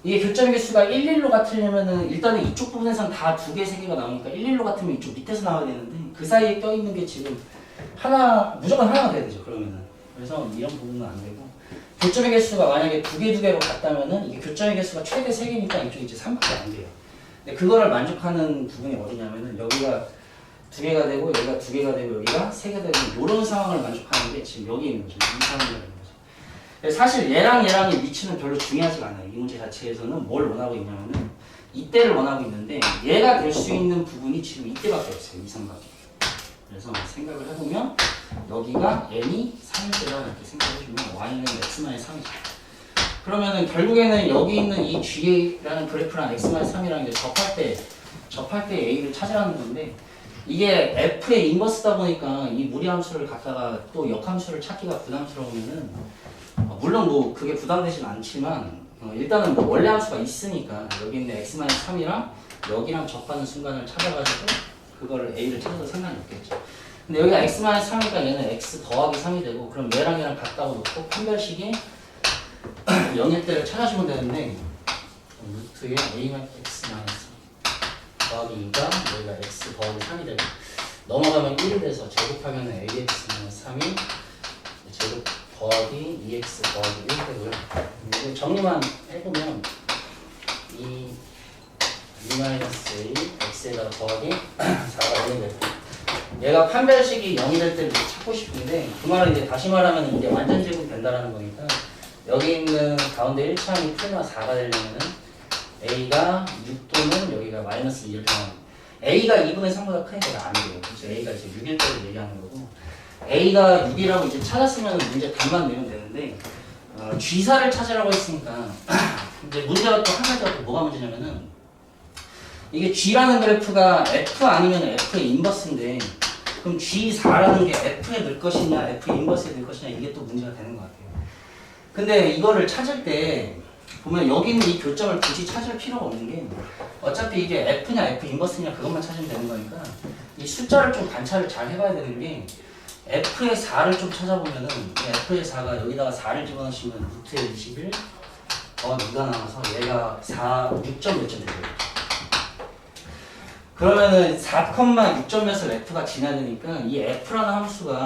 이게 교점의 개수가 1,1로 같으려면은 일단은 이쪽 부분에선 다 두 개, 세 개가 나오니까 1,1로 같으면 이쪽 밑에서 나와야 되는데 그 사이에 껴있는 게 지금 하나, 무조건 하나가 돼야 되죠. 그러면은. 그래서 이런 부분은 안 되고 교점의 개수가 만약에 두 개로 같다면은 이게 교점의 개수가 최대 3개니까 이쪽이 이제 3밖에 안 돼요. 근데 그거를 만족하는 부분이 어디냐면은 여기가 두 개가 되고 여기가 두 개가 되고 여기가 세 개가 되고 이런 상황을 만족하는 게 지금 여기 있는 거죠. 이 상황이라는 거죠. 사실 얘랑의 위치는 별로 중요하지가 않아요. 이 문제 자체에서는 뭘 원하고 있냐면은 이때를 원하고 있는데 얘가 될 수 있는 부분이 지금 이때밖에 없어요. 이 상밖에. 그래서 생각을 해보면 여기가 n이 3일 때라 이렇게 생각해주면 y는 x-3이죠. 그러면은 결국에는 여기 있는 이 g라는 그래프랑 x-3이랑 이제 접할 때 a를 찾으라는 건데 이게 f의 인버스다 보니까 이 무리함수를 갖다가 또 역함수를 찾기가 부담스러우면은 물론 뭐 그게 부담되진 않지만 일단은 뭐 원래 함수가 있으니까 여기 있는 x-3이랑 여기랑 접하는 순간을 찾아가지고 그거를 a를 찾아도 상관이 없겠죠. 근데 여기가 x-3이니까 얘는 x 더하기 3이 되고 그럼 얘랑 같다고 놓고 판별식이 0일 때를 찾아주면 되는데 루트에 a만 x 더하기 2가 여기가 x 더하기 3이 되고 넘어가면 1이 돼서 제곱하면 ax-3이 제곱 더하기 2x 더하기 1 되고요. 이거 정리만 해보면 이 -a x에다가 더하기 4가 0이 될 때 얘가 판별식이 0이 될 때를 찾고 싶은데 그 말은 이제 다시 말하면 이게 완전 제곱이 된다라는 거니까 여기 있는 가운데 1차함이 풀마 4가 되려면은 a가 6 또는 여기가 -2를 변하는 a가 2분의 3보다 크니까 안 돼요. 그래서 a가 이제 6일 때를 얘기하는 거고 a가 6이라고 이제 찾았으면 문제 답만 내면 되는데 G사를 찾으라고 했으니까 이제 문제가 또 한 가지가 또 뭐가 문제냐면은 이게 G라는 그래프가 F 아니면 F의 인버스인데 그럼 G4라는 게 F에 넣을 것이냐 F의 인버스에 넣을 것이냐 이게 또 문제가 되는 것 같아요. 근데 이거를 찾을 때 보면 여기 있는 이 교점을 굳이 찾을 필요가 없는 게 어차피 이게 F냐 F 인버스냐 그것만 찾으면 되는 거니까 이 숫자를 좀 관찰을 잘 해봐야 되는 게 F의 4를 좀 찾아보면은 F의 4가 여기다가 4를 집어넣으시면 루트의 21 더하기 2가 나와서 얘가 6점 몇 점 되죠. 그러면은 4,6점 몇을 F가 지나야 되니까 이 F라는 함수가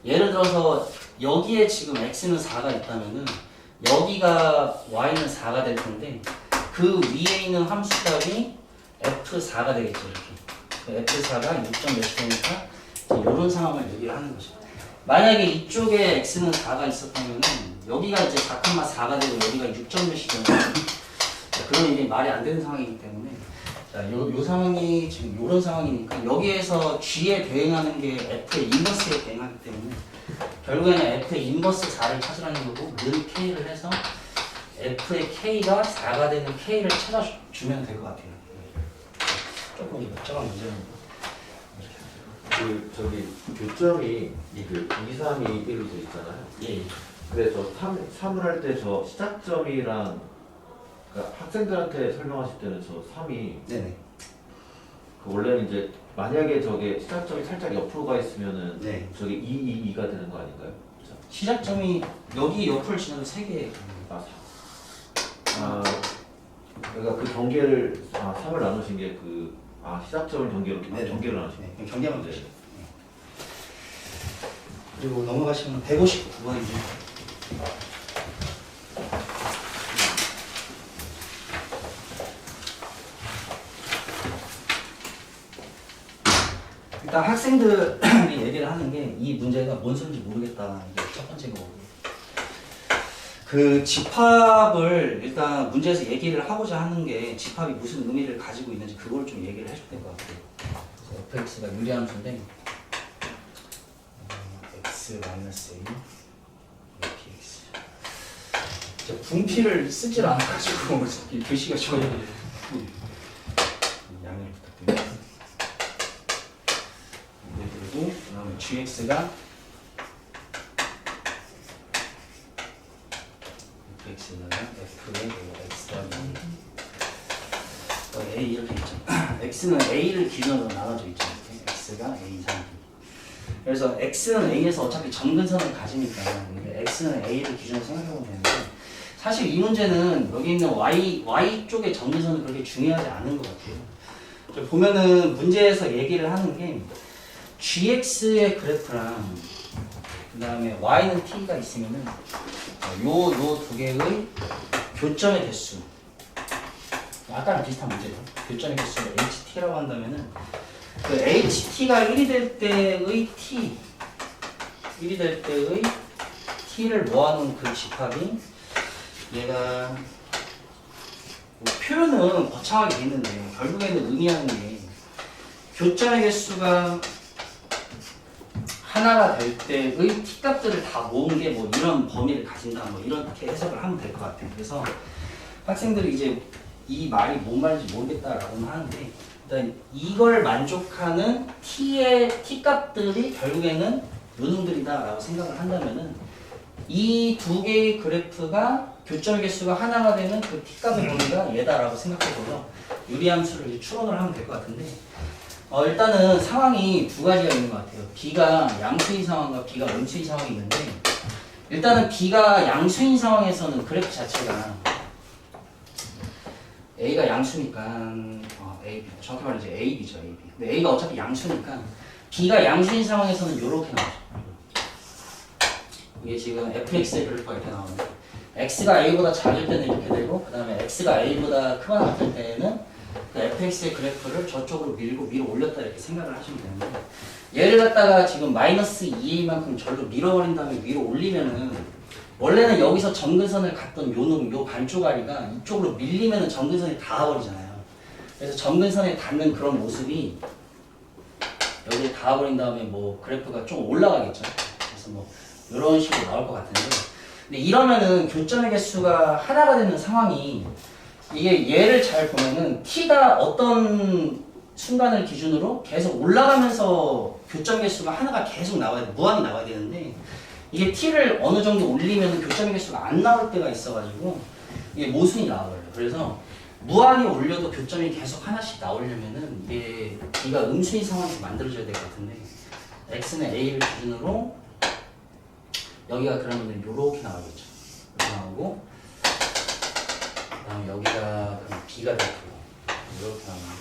예를 들어서 여기에 지금 X는 4가 있다면은 여기가 Y는 4가 될 텐데 그 위에 있는 함수값이 F4가 되겠죠. 이렇게. F4가 6점 몇이 되니까 이런 상황을 얘기를 하는 거죠. 만약에 이쪽에 x는 4가 있었다면은 여기가 이제 4,4가 되고 여기가 6점 몇이 되면 그런 이게 말이 안 되는 상황이기 때문에 자, 요 상황이 지금 이런 상황이니까 여기에서 g에 대응하는 게 f의 인버스에 대응하기 때문에 결국에는 f의 인버스 4를 찾으라는 거고 늘 k를 해서 f의 k가 4가 되는 k를 찾아주면 될 것 같아요. 조금 복잡한 문제입니다. 그 저기 교점이 그 2, 3이 1로 돼 있잖아요. 예. 그래서 3을 할 때 저 시작점이랑 그러니까 학생들한테 설명하실 때는 저 3이 네네. 그 원래는 이제 만약에 저게 시작점이 살짝 옆으로 가 있으면은 네. 저게 2, 2, 2가 되는 거 아닌가요? 그죠? 시작점이 여기 옆을 지나도 3개. 그러니까 그 경계를 3을 나누신 게 시작점을 경계로 경계를 나누신 네, 경계만 되죠. 네. 그리고 넘어가시면 159번입니다. 일단 학생들이 얘기를 하는 게 이 문제가 뭔 소리인지 모르겠다. 이게 첫 번째 거고. 그 집합을 일단 문제에서 얘기를 하고자 하는 게 집합이 무슨 의미를 가지고 있는지 그걸 좀 얘기를 해줄 될 것 같아요. fx가 유리함수인데 x-a px 제가 분필을 쓰질 않아가지고 이 글씨가 좀 양해를 부탁드립니다. 그리고 그다음에 gx가 fx는 f의 x 더하기 a 이렇게 있죠. x는 a를 기준으로 나눠져 있죠. 이렇게. x가 a 이상. 그래서 x는 a에서 어차피 점근선을 가지니까 x는 a를 기준으로 생각해보면 되는데 사실 이 문제는 여기 있는 y 쪽의 점근선은 그렇게 중요하지 않은 것 같아요. 보면은 문제에서 얘기를 하는 게 gx의 그래프랑 그 다음에 y는 t가 있으면은 요 두 개의 교점의 개수 아까랑 비슷한 문제죠. 교점의 개수를 ht라고 한다면은 그 ht가 1이 될 때의 t 1이 될 때의 t를 모아놓은 그 집합이 얘가 뭐 표현은 거창하게 돼 있는데 결국에는 의미하는 게 교점의 개수가 하나가 될 때의 t 값들을 다 모은 게 뭐 이런 범위를 가진다 뭐 이렇게 해석을 하면 될 것 같아요. 그래서 학생들이 이제 이 말이 뭔 말인지 모르겠다라고는 하는데 일단 이걸 만족하는 t의 t 값들이 결국에는 요놈들이다라고 생각을 한다면은 이 두 개의 그래프가 교점의 개수가 하나가 되는 그 t 값의 범위가 얘다라고 생각해보죠. 유리함수를 이제 추론을 하면 될 것 같은데 일단은 상황이 두 가지가 있는 것 같아요. B가 양수인 상황과 B가 음수인 상황이 있는데 일단은 B가 양수인 상황에서는 그래프 자체가 A가 양수니까 A, 정확히 말하면 이제 AB죠, AB. 근데 A가 어차피 양수니까 B가 양수인 상황에서는 이렇게 나오죠. 이게 지금 fx의 그래프가 이렇게 나오는데 x가 a보다 작을 때는 이렇게 되고 그 다음에 x가 a보다 크거나 같을 때는 그 fx의 그래프를 저쪽으로 밀고 위로 올렸다 이렇게 생각을 하시면 되는데 얘를 갖다가 지금 마이너스 2a만큼 절로 밀어버린 다음에 위로 올리면은 원래는 여기서 점근선을 갔던 요 반쪽아리가 이쪽으로 밀리면은 점근선이 닿아버리잖아요. 그래서 점근선에 닿는 그런 모습이 여기에 닿아버린 다음에 뭐 그래프가 좀 올라가겠죠. 그래서 뭐 이런 식으로 나올 것 같은데 근데 이러면은 교점의 개수가 하나가 되는 상황이 이게 얘를 잘 보면은 t가 어떤 순간을 기준으로 계속 올라가면서 교점 개수가 하나가 계속 나와야 돼. 무한히 나와야 되는데 이게 t를 어느 정도 올리면 교점 개수가 안 나올 때가 있어가지고 이게 모순이 나와버려요. 그래서 무한히 올려도 교점이 계속 하나씩 나오려면은 이게 b가 음수인 상황이 만들어져야 될 것 같은데 x는 a를 기준으로 여기가 그러면 이렇게 나오겠죠. 이렇게 나오고 그다음 여기가 그럼 b가 되고 이렇게 나오면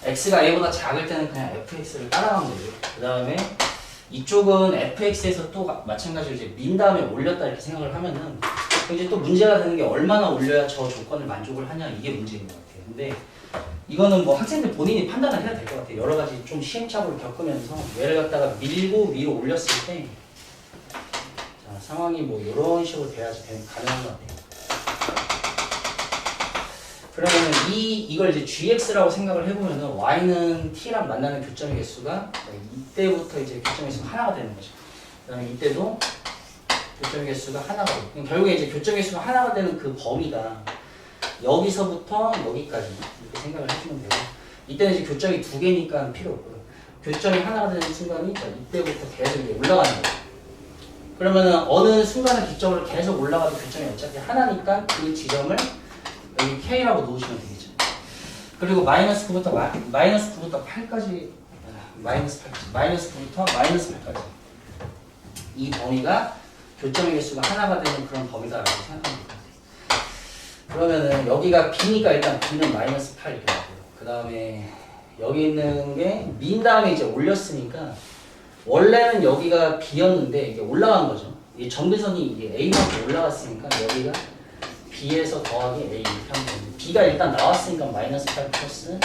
x가 a보다 작을 때는 그냥 fx를 따라가면 되죠. 그 다음에 이쪽은 fx에서 또 마찬가지로 이제 민 다음에 올렸다 이렇게 생각을 하면은 이제 또 문제가 되는 게 얼마나 올려야 저 조건을 만족을 하냐 이게 문제인 것 같아요. 근데 이거는 뭐 학생들 본인이 판단을 해야 될 것 같아요. 여러 가지 좀 시행착오를 겪으면서 얘를 갖다가 밀고 위로 올렸을 때 자, 상황이 뭐 이런 식으로 돼야지 가능한 것 같아요. 그러면은 이걸 이제 gx라고 생각을 해보면은 y는 t랑 만나는 교점의 개수가 이때부터 이제 교점의 개수가 하나가 되는 거죠. 그다음에 이때도 교점의 개수가 하나가 되고 결국에 이제 교점의 개수가 하나가 되는 그 범위가 여기서부터 여기까지 이렇게 생각을 해주면 되고 이때는 이제 교점이 두 개니까 필요 없고요. 교점이 하나가 되는 순간이 이때부터 계속 이제 올라가는 거예요. 그러면은 어느 순간을 기점으로 계속 올라가도 교점이 어차피 하나니까 그 지점을 여기 K라고 놓으시면 되겠죠. 그리고 마이너스 9부터 8까지 마이너스 9부터 마이너스 8까지 이 범위가 교점의 개수가 하나가 되는 그런 범위다라고 생각하면 됩니다. 그러면은 여기가 B니까 일단 B는 마이너스 8 이렇게 나고요. 그 다음에 여기 있는 게 민 다음에 이제 올렸으니까 원래는 여기가 B였는데 이게 올라간 거죠. 이 점근선이 이게 A만큼 올라갔으니까 여기가 B에서 더하기 A 이렇게 하면 됩니다. B가 일단 나왔으니까 마이너스 8 플러스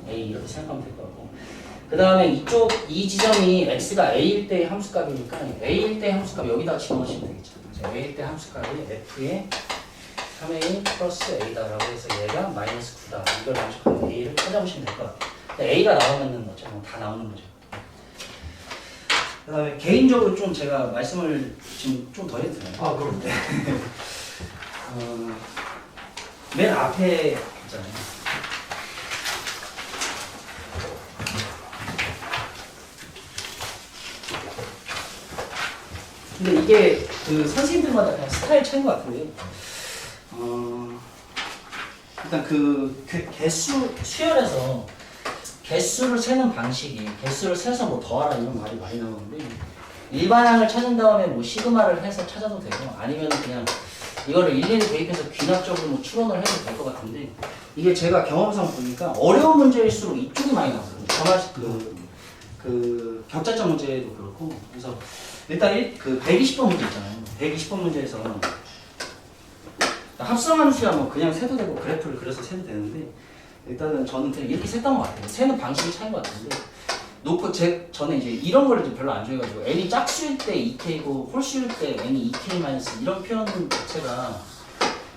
A 이렇게 생각하면 될 것 같고 그 다음에 이쪽 이 지점이 x가 a일 때의 함수값이니까 a일 때의 함수값 여기다 집어넣으시면 되겠죠. 그래서 a일 때 함수값이 f의 3a 플러스 a다라고 해서 얘가 마이너스 9다. 이걸 만족하는 a를 찾아보시면 될 것 같아요. a가 나오면은 어차피 다 나오는 거죠. 그 다음에 개인적으로 좀 제가 말씀을 지금 좀 더 해도 되나요? 아 그럼 네. 맨 앞에 있잖아요. 근데 이게 그 선생님들마다 그냥 스타일 차이인 것 같은데, 일단 그 개수 수열에서 개수를 세는 방식이 개수를 세서 뭐 더하라 이런 말이 많이 나오는데 일반항을 찾은 다음에 뭐 시그마를 해서 찾아도 되고 아니면 그냥 이거를 일일이 대입해서 귀납적으로 뭐 추론을 해도 될 것 같은데 이게 제가 경험상 보니까 어려운 문제일수록 이쪽이 많이 나거든요. 그 격자점 문제도 그렇고 그래서 일단 그 120번 문제 있잖아요. 120번 문제에서 합성함수야 뭐 그냥 세도 되고 그래프를 그려서 세도 되는데 일단은 저는 그냥 이렇게 셌던 것 같아요. 세는 방식이 차이인 것 같은데 놓고 저는 이제 이런 거를 좀 별로 안 좋아해가지고 n이 짝수일 때 2k고 홀수일 때 n이 2k 마이너스 이런 표현 자체가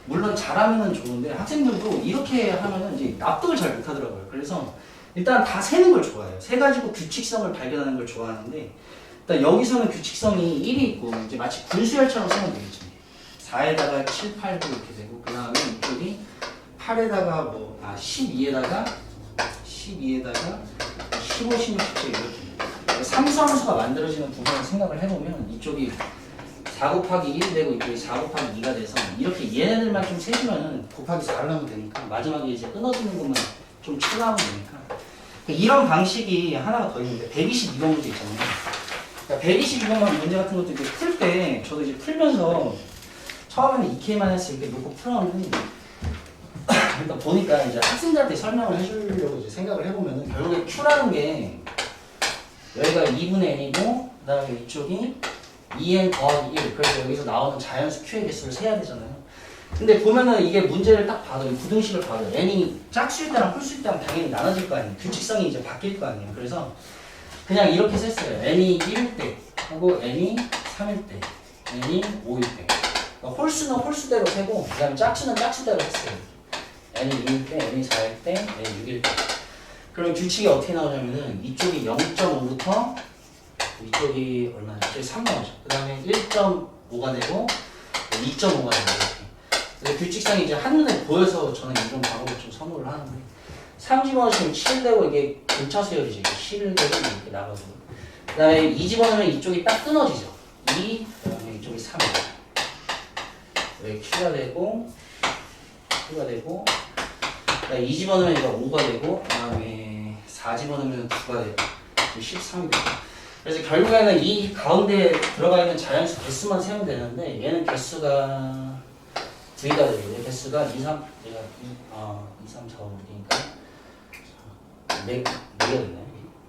물론 잘하면은 좋은데 학생들도 이렇게 하면은 이제 납득을 잘 못하더라고요. 그래서 일단 다 세는 걸 좋아해요. 세 가지고 규칙성을 발견하는 걸 좋아하는데 일단 여기서는 규칙성이 1이 있고 이제 마치 분수열처럼 쓰면 되겠죠. 4에다가 7, 8도 이렇게 되고 그 다음에 이쪽이 8에다가 12에다가 15, 16, 17 이렇게 삼수함수가 만들어지는 부분을 생각을 해보면 이쪽이 4 곱하기 1 되고 이쪽이 4 곱하기 2가 돼서 이렇게 얘네들만 좀 세주면은 곱하기 4를 하면 되니까 마지막에 이제 끊어지는 것만 좀 추가하면 되니까 이런 방식이 하나가 더 있는데 122번 문제 있잖아요. 그러니까 122번만 문제 같은 것도 이렇게 풀 때 저도 이제 풀면서 처음에는 2K만 했을 때 놓고 풀었는데 일단 보니까 이제 학생들한테 설명을 해주려고 이제 생각을 해보면은 결국에 Q라는 게 여기가 2분의 N이고 그 다음에 이쪽이 2N 더하기 1 그래서 여기서 나오는 자연수 Q의 개수를 세야 되잖아요. 근데 보면은 이게 문제를 딱 봐도 이 부등식을 봐도 N이 짝수일 때랑 홀수일 때랑 당연히 나눠질 거 아니에요. 규칙성이 이제 바뀔 거 아니에요. 그래서 그냥 이렇게 셌어요. N이 1일 때 하고 N이 3일 때 N이 5일 때 그러니까 홀수는 홀수대로 세고 그 다음에 짝수는 짝수대로 했어요. N이 2일 때, N이 4일 때, N이 6일 때. 그럼 규칙이 어떻게 나오냐면은 이쪽이 0.5부터 이쪽이 얼마냐? 이쪽이 3 나오죠. 그 다음에 1.5가 되고 2.5가 되고 이렇게. 규칙상이 이제 한눈에 보여서 저는 이런 방법을 좀 선호를 하는데 3 집어넣으시면 7 되고 이게 교차 수열이죠. 이게 7 되고 이렇게 나가고 그 다음에 2 집어넣으면 이쪽이 딱 끊어지죠. 2, 그 다음에 이쪽이 3. 여기 Q가 되고 Q가 되고 2 집어넣으면 얘가 5가 되고 그 다음에 4 집어넣으면 9가 되고 13이 되고 그래서 결국에는 이 가운데 들어가 있는 자연수 개수만 세면 되는데 얘는 개수가 V가 되고 얘 개수가 2, 3, 얘가 2, 3, 4, 5니까 4개가 됐나요?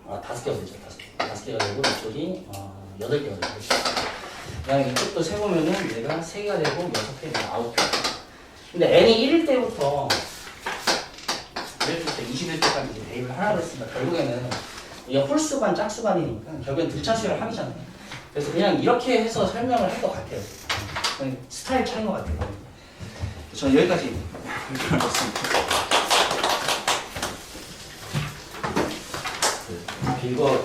5개가 되죠. 5개가 되고 이쪽이 8개가 되고 그다음에 이쪽도 세보면은 얘가 3개가 되고 6개, 9개 근데 n이 1일 때부터 21일 때까지 이제 대입을 하라고 했으니까 결국에는 이게 홀수반 짝수반이니까 결국엔 등차수열 합이잖아요. 그래서 그냥 이렇게 해서 설명을 할 것 같아요. 스타일 차이인 것 같아요. 저는 여기까지 읽었습니다. 이거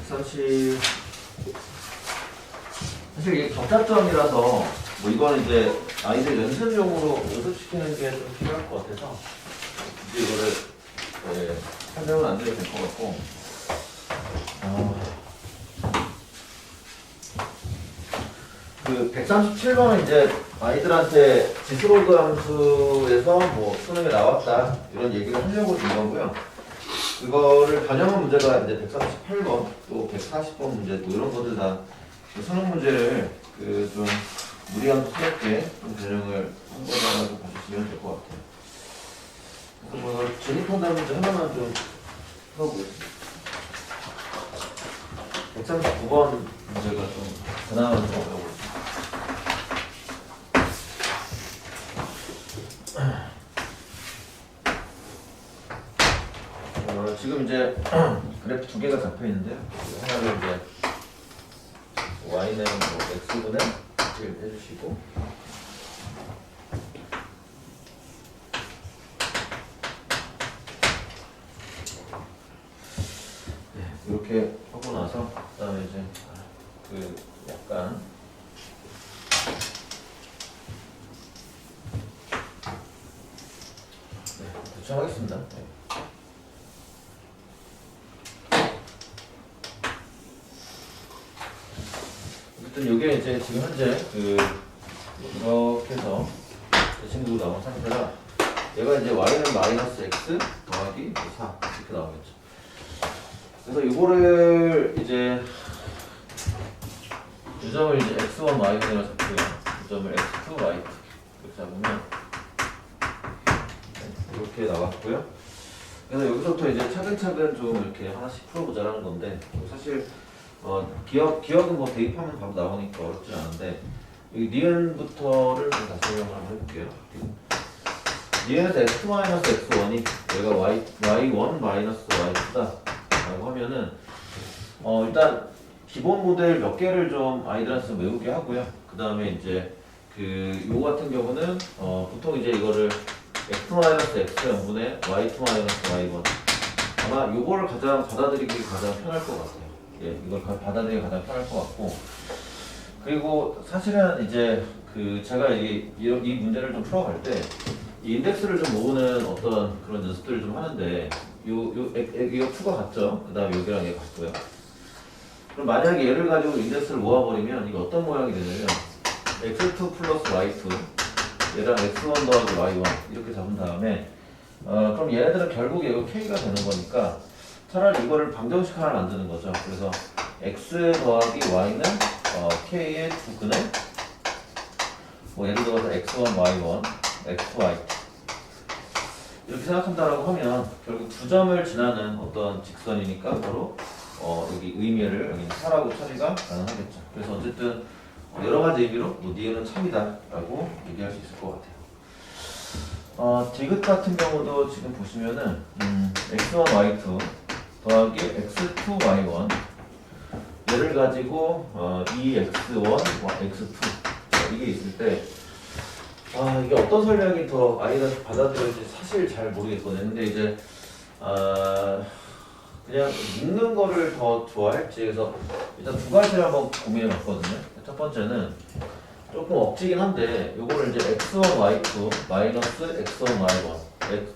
사실 이게 격차점이라서 뭐 이거는 이제 아이들 연습용으로 연습시키는 게 좀 필요할 것 같아서 이제 이거를 설명은 안 드려도 될 것 같고 그 137번은 이제 아이들한테 디스로그 함수에서 뭐 수능에 나왔다 이런 얘기를 하려고 준 거고요. 그거를 변형한 문제가 이제 138번 또 140번 문제 또 이런 것들 다 수능 문제를 그 좀 무리함스럽게 좀 변형을 한 거라고 봐주시면 될 것 같아요. 그래서 뭐 제니펀다는 문제 하나만 좀 풀어보겠습니다. 139번 문제가 좀 그나마 좀 어려워요. 이제 그래프 두 개가 잡혀 있는데요. 하나를 이제 y는 뭐 x분의 1 해주시고, 네, 이렇게 하고 나서 그다음에 이제 그 약간 네, 대충 하겠습니다. 네. 어쨌든 이게 이제 지금 현재 그 이렇게 해서 대칭으로 나온 상태라 얘가 이제 y는 마이너스 x 더하기 4 이렇게 나오겠죠. 그래서 이거를 이제 이 점을 이제 x1 y1이라 잡고요. 이 점을 x2 y2 이렇게 잡으면 네, 이렇게 나왔고요. 그래서 여기서부터 이제 차근차근 좀 이렇게 하나씩 풀어보자라는 건데 사실 기억은 뭐 대입하면 바로 나오니까 어렵지 않은데 여기 니은부터를 좀 다시 설명을 한번 해볼게요. 니은에서 x-x1이 얘가 y1 마이너스 y2다 라고 하면은 일단 기본 모델 몇 개를 좀 아이들한테 좀 외우게 하고요. 그 다음에 이제 요거 같은 경우는 보통 이제 이거를 x-x0분의 y2-y1 아마 요거를 가장 받아들이기 가장 편할 것 같아요. 예, 이걸 받아들이기 가장 편할 것 같고, 그리고 사실은 이제 제가 이 문제를 좀 풀어갈 때 이 인덱스를 좀 모으는 어떤 그런 연습들을 좀 하는데 이거 2가 같죠? 그 다음에 여기랑 얘가 같고요. 그럼 만약에 얘를 가지고 인덱스를 모아버리면 이게 어떤 모양이 되냐면 x2 플러스 y2 얘랑 x1 더하기 y1 이렇게 잡은 다음에 그럼 얘네들은 결국 이거 k가 되는 거니까 차라리 이거를 방정식 하나 만드는 거죠. 그래서 x 더하기 y는 k의 두 근에 뭐 예를 들어서 x1 y1 x2 y2 이렇게 생각한다라고 하면 결국 두 점을 지나는 어떤 직선이니까 바로 여기 의미를 여기 4라고 처리가 가능하겠죠. 그래서 어쨌든 여러 가지 의미로 뭐 니은은 참이다라고 얘기할 수 있을 것 같아요. 디귿 같은 경우도 지금 보시면은 x1 y2 더하기 x2 y1 얘를 가지고 2x1 x2 이게 있을 때 이게 어떤 설명이 더 아이들한테 받아들여질지 사실 잘 모르겠거든요. 근데 이제 그냥 읽는 거를 더 좋아할지 그래서 일단 두 가지를 한번 고민해 봤거든요. 첫 번째는 조금 억지긴 한데 요거를 이제 x1 y2 마이너스 x1 y1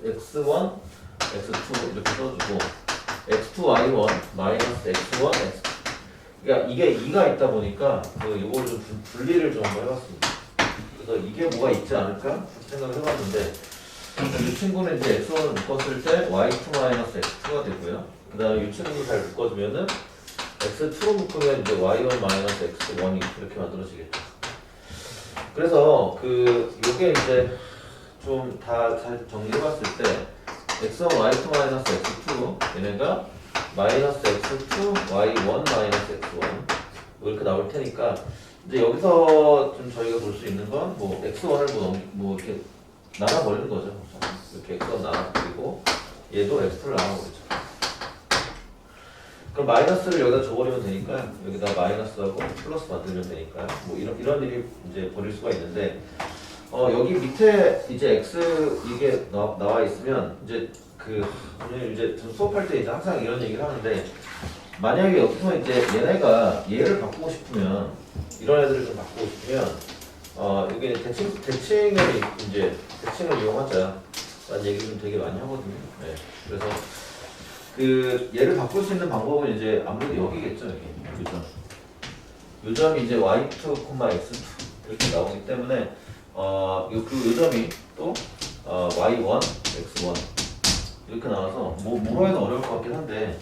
x1 x2 이렇게 써주고 x2 y1 마이너스 x1 x2 그러니까 이게 2가 있다 보니까 요거를 좀 분리를 좀 한번 해봤습니다. 그래서 이게 뭐가 있지 않을까 생각을 해봤는데 이 친구는 이제 x1을 묶었을 때 y2 마이너스 x2가 되고요. 그 다음에 이 친구 잘 묶어주면은 x2로 묶으면 이제 y1 마이너스 x1이 이렇게 만들어지겠죠. 그래서 요게 이제 좀 다 잘 정리해봤을 때 x1 y2 마이너스 x2 얘네가 마이너스 x2 y1 마이너스 x1 이렇게 나올 테니까 이제 여기서 좀 저희가 볼 수 있는 건 뭐 x1을 뭐 이렇게 나눠버리는 거죠. 이렇게 x1 나눠버리고 얘도 x2를 나눠버리죠. 그럼 마이너스를 여기다 줘버리면 되니까 여기다 마이너스하고 플러스 만들면 되니까 뭐 이런 일이 이제 벌일 수가 있는데 여기 밑에 이제 x 이게 나와 있으면 이제 오늘 이제 좀 수업할 때 이제 항상 이런 얘기를 하는데 만약에 여기서 이제 얘네가 얘를 바꾸고 싶으면 이런 애들을 좀 바꾸고 싶으면 여기 대칭을 이제 대칭을 이용하자라는 얘기를 좀 되게 많이 하거든요. 네. 그래서 얘를 바꿀 수 있는 방법은 이제 아무래도 여기겠죠. 여기 요 점이 이제 y2, x2 이렇게 나오기 때문에 요 점이 또 y1, x1 이렇게 나와서 뭐로 해도 어려울 것 같긴 한데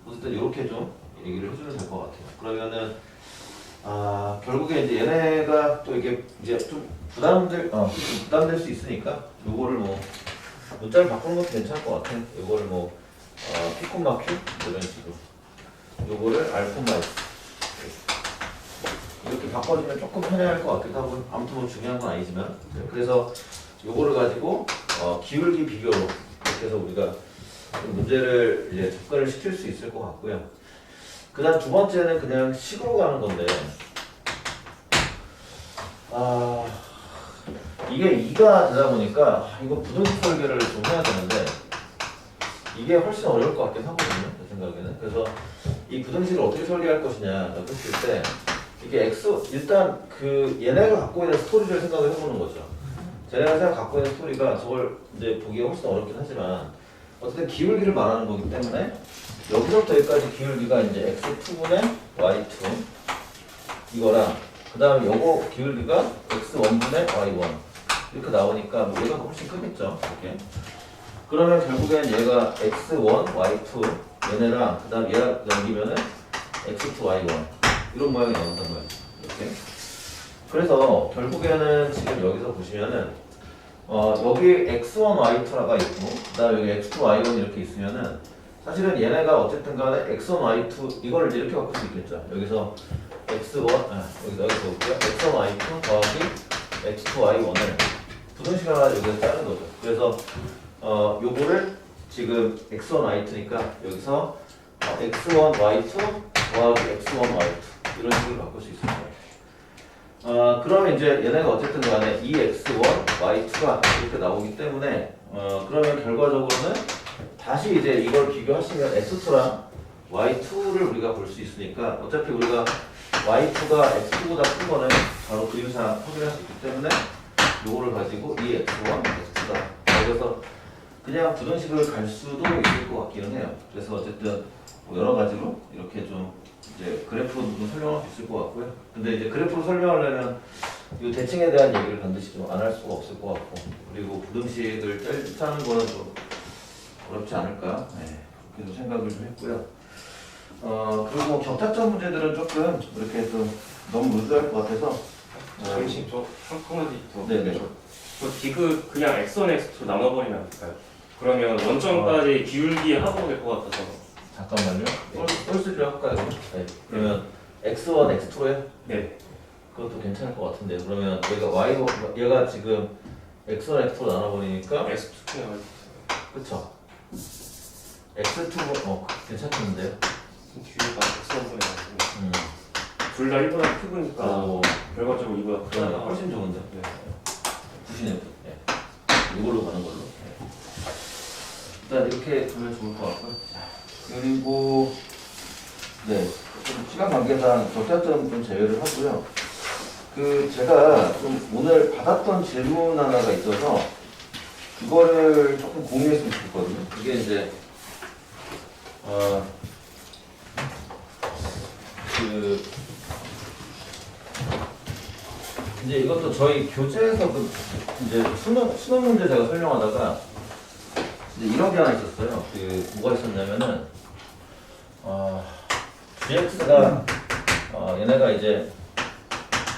어쨌든 이렇게 좀 얘기를 해주면 될 것 같아요. 그러면은 결국에 이제 얘네가 또 이게 이제 좀 부담될 수 있으니까 요거를 뭐 문자를 바꾸는 것도 괜찮을 것 같아요. 요거를 뭐 p, q 이런 식으로 요거를 r, x 이렇게 바꿔주면 조금 편해할 것 같기도 하고 아무튼 뭐 중요한 건 아니지만 그래서 요거를 가지고 기울기 비교로 이렇게 해서 우리가 그 문제를 이제 접근을 시킬 수 있을 것 같고요. 그다음 두 번째는 그냥 식으로 가는 건데, 이게 2가 되다 보니까 이거 부등식 설계를 좀 해야 되는데 이게 훨씬 어려울 것 같긴 하거든요, 제 생각에는. 그래서 이 부등식을 어떻게 설계할 것이냐 했을 때 이게 일단 그 얘네가 갖고 있는 스토리를 생각을 해보는 거죠. 쟤네가 갖고 있는 스토리가 저걸 이제 보기가 훨씬 어렵긴 하지만 어쨌든 기울기를 말하는 거기 때문에 여기서부터 여기까지 기울기가 이제 x2분의 y2 이거랑 그 다음에 요거 기울기가 x1분의 y1 이렇게 나오니까 뭐 얘가 훨씬 크겠죠. 이렇게. 그러면 결국엔 얘가 x1, y2 얘네랑 그 다음 얘가 넘기면은 x2, y1 이런 모양이 나온단 말이에요. 이렇게. 그래서 결국에는 지금 여기서 보시면은 여기 x1, y2가 있고 그 다음에 여기 x2, y1 이렇게 있으면은 사실은 얘네가 어쨌든 간에 x1, y2 이걸 이제 이렇게 바꿀 수 있겠죠. 여기서 x1, 여기서 볼게요. x1, y2 더하기 x2, y1을 부등식 하나 여기서 짜는 거죠. 그래서 요거를 지금 x1, y2니까 여기서 x1, y2 더하기 x1, y2 이런 식으로 바꿀 수 있을 거예요. 그러면 이제 얘네가 어쨌든 간에 2x1, y2가 이렇게 나오기 때문에 그러면 결과적으로는 다시 이제 이걸 비교하시면 x2랑 y2를 우리가 볼 수 있으니까 어차피 우리가 y2가 x2보다 큰 거는 바로 그림상 확인할 수 있기 때문에 요거를 가지고 2x1, x다. 그래서 그냥 부등식을 갈 수도 있을 것 같기는 해요. 그래서 어쨌든 뭐 여러 가지로 이렇게 좀 이제 그래프로 좀 설명할 수 있을 것 같고요. 근데 이제 그래프로 설명하려면 이 대칭에 대한 얘기를 반드시 좀 안 할 수가 없을 것 같고, 그리고 부등식을 짜는 거는 좀 어렵지 않을까, 그렇게 좀 생각을 좀 했고요. 그리고 격차점 문제들은 조금 이렇게 좀 너무 루즈할 것 같아서 잠시 한 가지 더. 네네. 그 디귿 그냥 x1, x2 나눠버리면 안 될까요? 그러면 원점까지 기울기 합으로 될 것 같아서. 잠깐만요. 홀수를 할까요? 네. 그러면 x1, x2에 네. 그것도 괜찮을 것 같은데, 그러면 얘가 지금 x1, x2로 나눠버리니까 x2 그냥 그쵸? x2 괜찮겠는데요? 뒤에가 x1분의 둘다 1보다 크니까 결과적으로 이거가 그러면 크다. 훨씬 좋은데. 네. 구시네요. 이걸로 가는 걸로. 일단 이렇게 두면 좋을 것 같고요. 그리고 좀 시간 관계상 격차점 좀 제외를 하고요. 제가 좀 오늘 받았던 질문 하나가 있어서 그거를 조금 공유했으면 좋겠거든요. 그게 이제 이제 이것도 저희 교재에서 이제 수능 문제 제가 설명하다가 이제 이런 게 하나 있었어요. 뭐가 있었냐면은 gx가 얘네가 이제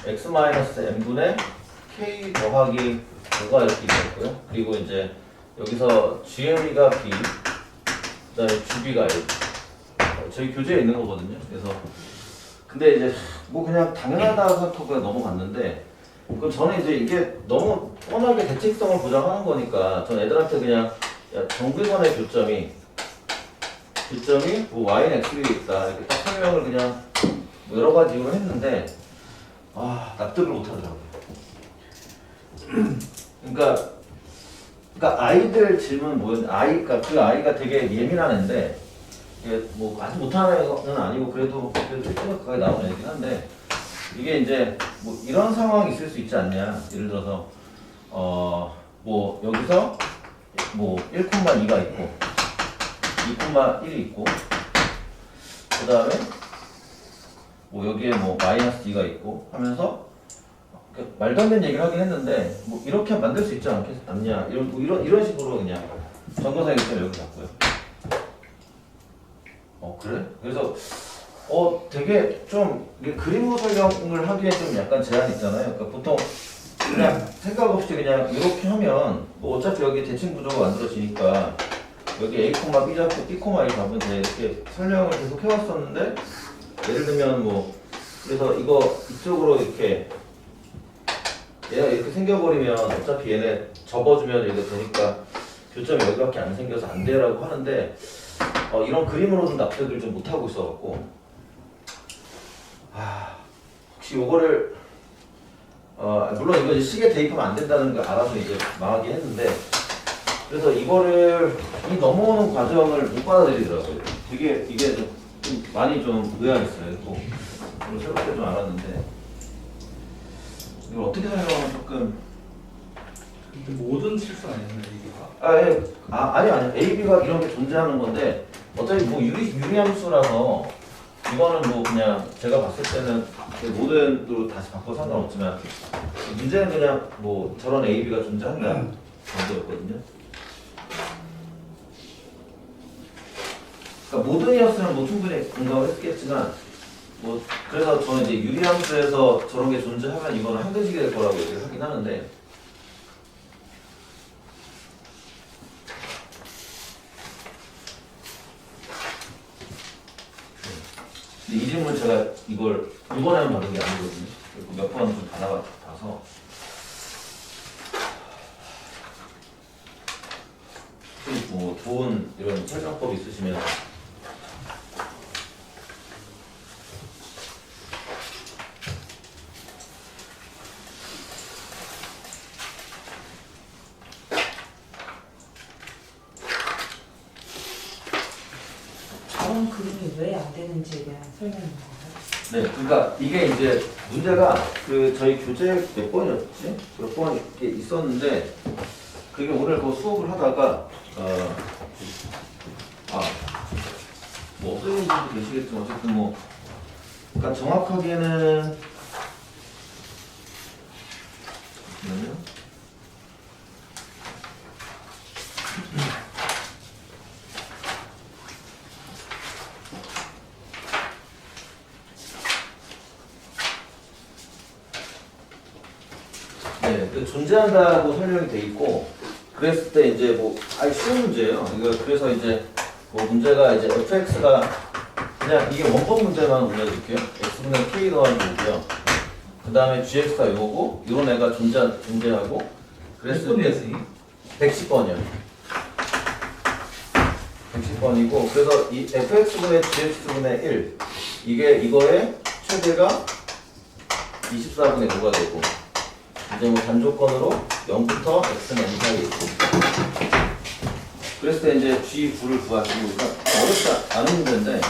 x-m분의 k 더하기 5가 이렇게 있었고요. 그리고 이제 여기서 gl이가 b, 그다음에 gb가 a. 저희 교재에 있는 거거든요. 그래서 근데 이제 뭐 그냥 당연하다고 생각하고 그냥 넘어갔는데, 그럼 저는 이제 이게 너무 뻔하게 대칭성을 보장하는 거니까 전 애들한테 그냥 정근선의 교점이 뭐 y는 x에 있다 이렇게 딱 설명을 그냥 뭐 여러 가지 이유로 했는데 납득을 못 하더라고요. 그러니까 아이들 질문 그러니까 그 아이가 되게 예민한 애인데 이게 뭐 아주 못하는 애는 아니고 그래도 생각하게 나오는 애긴 한데, 이게 이제 뭐 이런 상황이 있을 수 있지 않냐. 예를 들어서 뭐 여기서 뭐 1,2가 있고 2,1이 있고 그 다음에 뭐 여기에 뭐 마이너스 2가 있고 하면서 말도 안 되는 얘기를 하긴 했는데 뭐 이렇게 만들 수 있지 않냐 이런 식으로 그냥 전도사 교점 여기 잡고요. 그래? 그래서 되게 좀 이게 그림으로 설명을 하기에 좀 약간 제한이 있잖아요. 그러니까 보통 그냥 생각 없이 그냥 이렇게 하면 뭐 어차피 여기 대칭 구조가 만들어지니까 여기 a, b 잡고 b, e 잡으면 돼 이렇게 설명을 계속 해왔었는데, 예를 들면 뭐 그래서 이거 이쪽으로 이렇게 얘가 이렇게 생겨버리면 어차피 얘네 접어주면 이게 되니까 교점이 여기밖에 안 생겨서 안 돼라고 하는데 이런 그림으로는 납득을 좀 못하고 있어갖고 혹시 요거를 물론 이거 이제 시계 대입하면 안 된다는 걸 알아서 이제 망하긴 했는데 그래서 이거를 이 넘어오는 과정을 못 받아들이더라고요. 되게 이게 좀 많이 좀 의아했어요. 오늘 새롭게 좀 알았는데 이걸 어떻게 설명하면 조금 모든 실수 아니었나 이게? 아니요. AB가 이런 게 존재하는 건데 어차피 뭐 유리함수라서 이거는 뭐 그냥 제가 봤을 때는 모든으로 다시 바꿔 상관없지만 문제는 그냥 뭐 저런 AB가 존재한다 정도였거든요. 그러니까 모든이었으면 뭐 충분히 공감을 했겠지만 뭐 그래서 저는 이제 유리함수에서 저런 게 존재하면 이거는 한글식이 될 거라고 얘기를 하긴 하는데 근데 이 질문 제가 이걸 이번에만 받은 게 아니거든요. 몇 번 좀 받아봐서 뭐 좋은 이런 설정법 있으시면 저런 그림이 왜 안 되는지에 대한 설명인가요? 네, 그러니까 이게 이제 문제가 그 저희 교재 몇 번이었지? 몇 번 이렇게 있었는데 그게 오늘 그 수업을 하다가 뭐 없어진 분도 계시겠지만 어쨌든 뭐 그러니까 정확하게는 잠시만요. 네, 그 존재한다고 설명이 돼 있고 그랬을 때 이제 뭐 아주 쉬운 문제예요. 이거 그래서 이제 뭐 문제가 이제 fx가 그냥 이게 원법 문제만 올려줄게요. x분의 k 더하기 5고요. 그 다음에 gx가 요거고 이런 애가 존재하고 그랬을 때 110번이요. 110번이고 그래서 이 fx분의 gx분의 1 이거의 최대가 24분의 5가 되고 이제 뭐 단조건으로 0부터 x는 n 사이에 있고 그랬을 때 이제 g9를 구하시고 그러니까 어렵지 않은 문제인데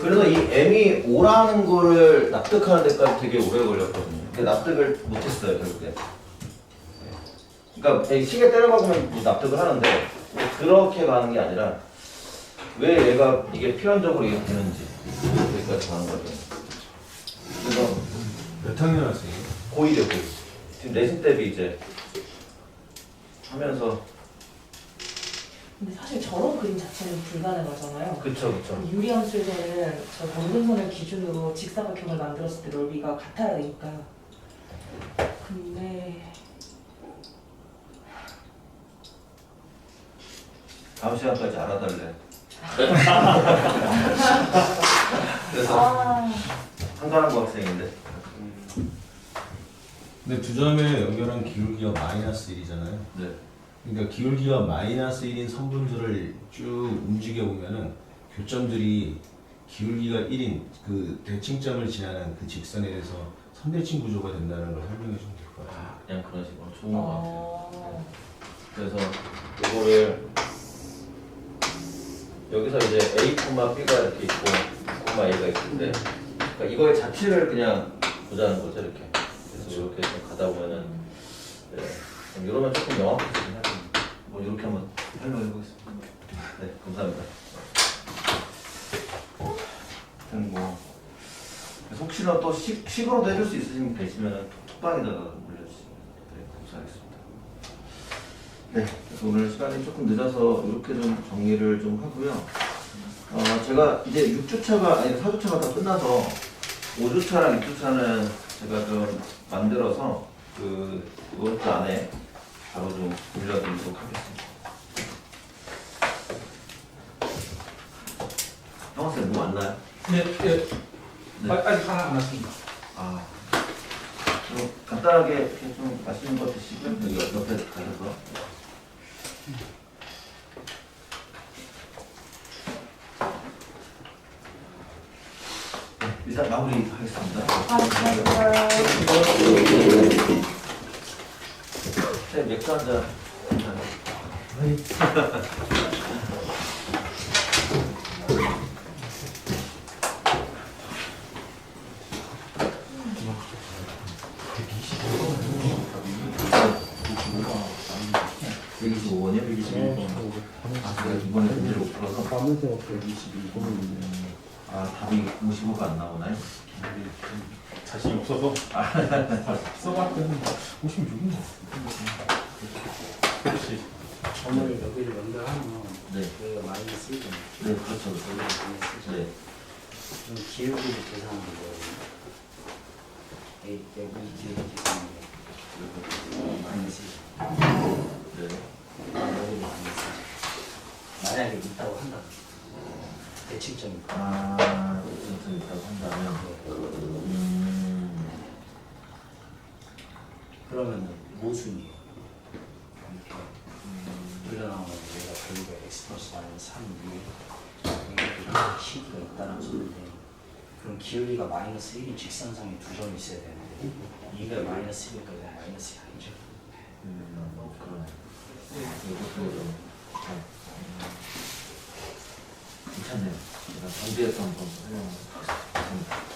그래서 이 m이 5라는 거를 납득하는 데까지 되게 오래 걸렸거든요. 근데 납득을 못했어요 결국에. 그러니까 시계 때려박으면 뭐 납득을 하는데 뭐 그렇게 가는 게 아니라 왜 얘가 이게 필연적으로 이게 되는지 여기까지 가는 거죠. 그래서 몇 학년 학생이에요? 고2죠, 고2. 지금 내신 대비 이제 하면서 근데 사실 저런 그림 자체는 불가능하잖아요. 그쵸. 유리함수에서는 저 원근선을 기준으로 직사각형을 만들었을 때 넓이가 같아야 되니까. 근데 다음 시간까지 알아달래. 그래서 한가한고 학생인데. 근데 두 점에 연결한 기울기가 마이너스 1이잖아요. 네. 그러니까 기울기가 마이너스 1인 선분들을 쭉 움직여 보면은 교점들이 기울기가 1인 그 대칭점을 지나는 그 직선에 대해서 선대칭 구조가 된다는 걸 설명해 주면 될 것 같아요. 그냥 그런 식으로 좋은 것 같아요. 그래서 이거를 여기서 이제 A, B가 이렇게 있고, A가 있는데, 그러니까 이거의 자체를 그냥 보자는 거죠, 이렇게. 그래서 이렇게 좀 가다 보면은, 네, 이러면 조금 명확해지긴 하죠. 뭐 이렇게 한번 설명해 보겠습니다. 네, 감사합니다. 뭐 그래서 혹시나 또 식으로도 해줄 수 있으시면 계시면은 톡방에다가 올려주시면 감사하겠습니다. 네, 그래서 오늘 시간이 조금 늦어서 이렇게 좀 정리를 좀 하고요. 제가 이제 6주차가 아니 4주차가 다 끝나서 5주차랑 6주차는 제가 좀 만들어서 이번 주 안에 바로 좀 올려드리도록 하겠습니다. 형학생 뭐 왔나요? 네. 네. 아직 하나 안 왔습니다. 아, 간단하게 이렇게 좀 맛있는 거 드시고요. 여기 옆에 가셔서. 네, 일단 마무리하겠습니다. 네, 맥주 한 잔. 네. 125원이요? 125원. 아, 제가 이번에 문제를 못 풀어서 122원. 아, 답이 55가 안 나오나요? 자신이 없어서 써봤더니 56인가. 그렇지. 어머니 여기를 연결하면 네. 여기가 마이너스 1점. 네, 그렇죠. 여기가 마이너스 1점. 네. 그럼 기울기를 계산하는 거예요. 여기 기울기 계산하는 거. 마이너스 1점. 네. 여기가 마이너스 1점. 만약에 있다고 한다. 대칭점이. 아, 좀 있다고 한다면. 그러면은 모순이에요. 이렇게 돌려나오면 얘가 결국에 x 플러스 마이너스 3이 여기가 시기가 있다는 소리인데 그럼 기울기가 마이너스 1인 직선상에 두 점이 있어야 되는데 이가 마이너스 1이니까 그냥 마이너스 2 아니죠? 그러네. 이것도 좀. 괜찮네요. 제가 정비해서 한번 활용하겠습니다.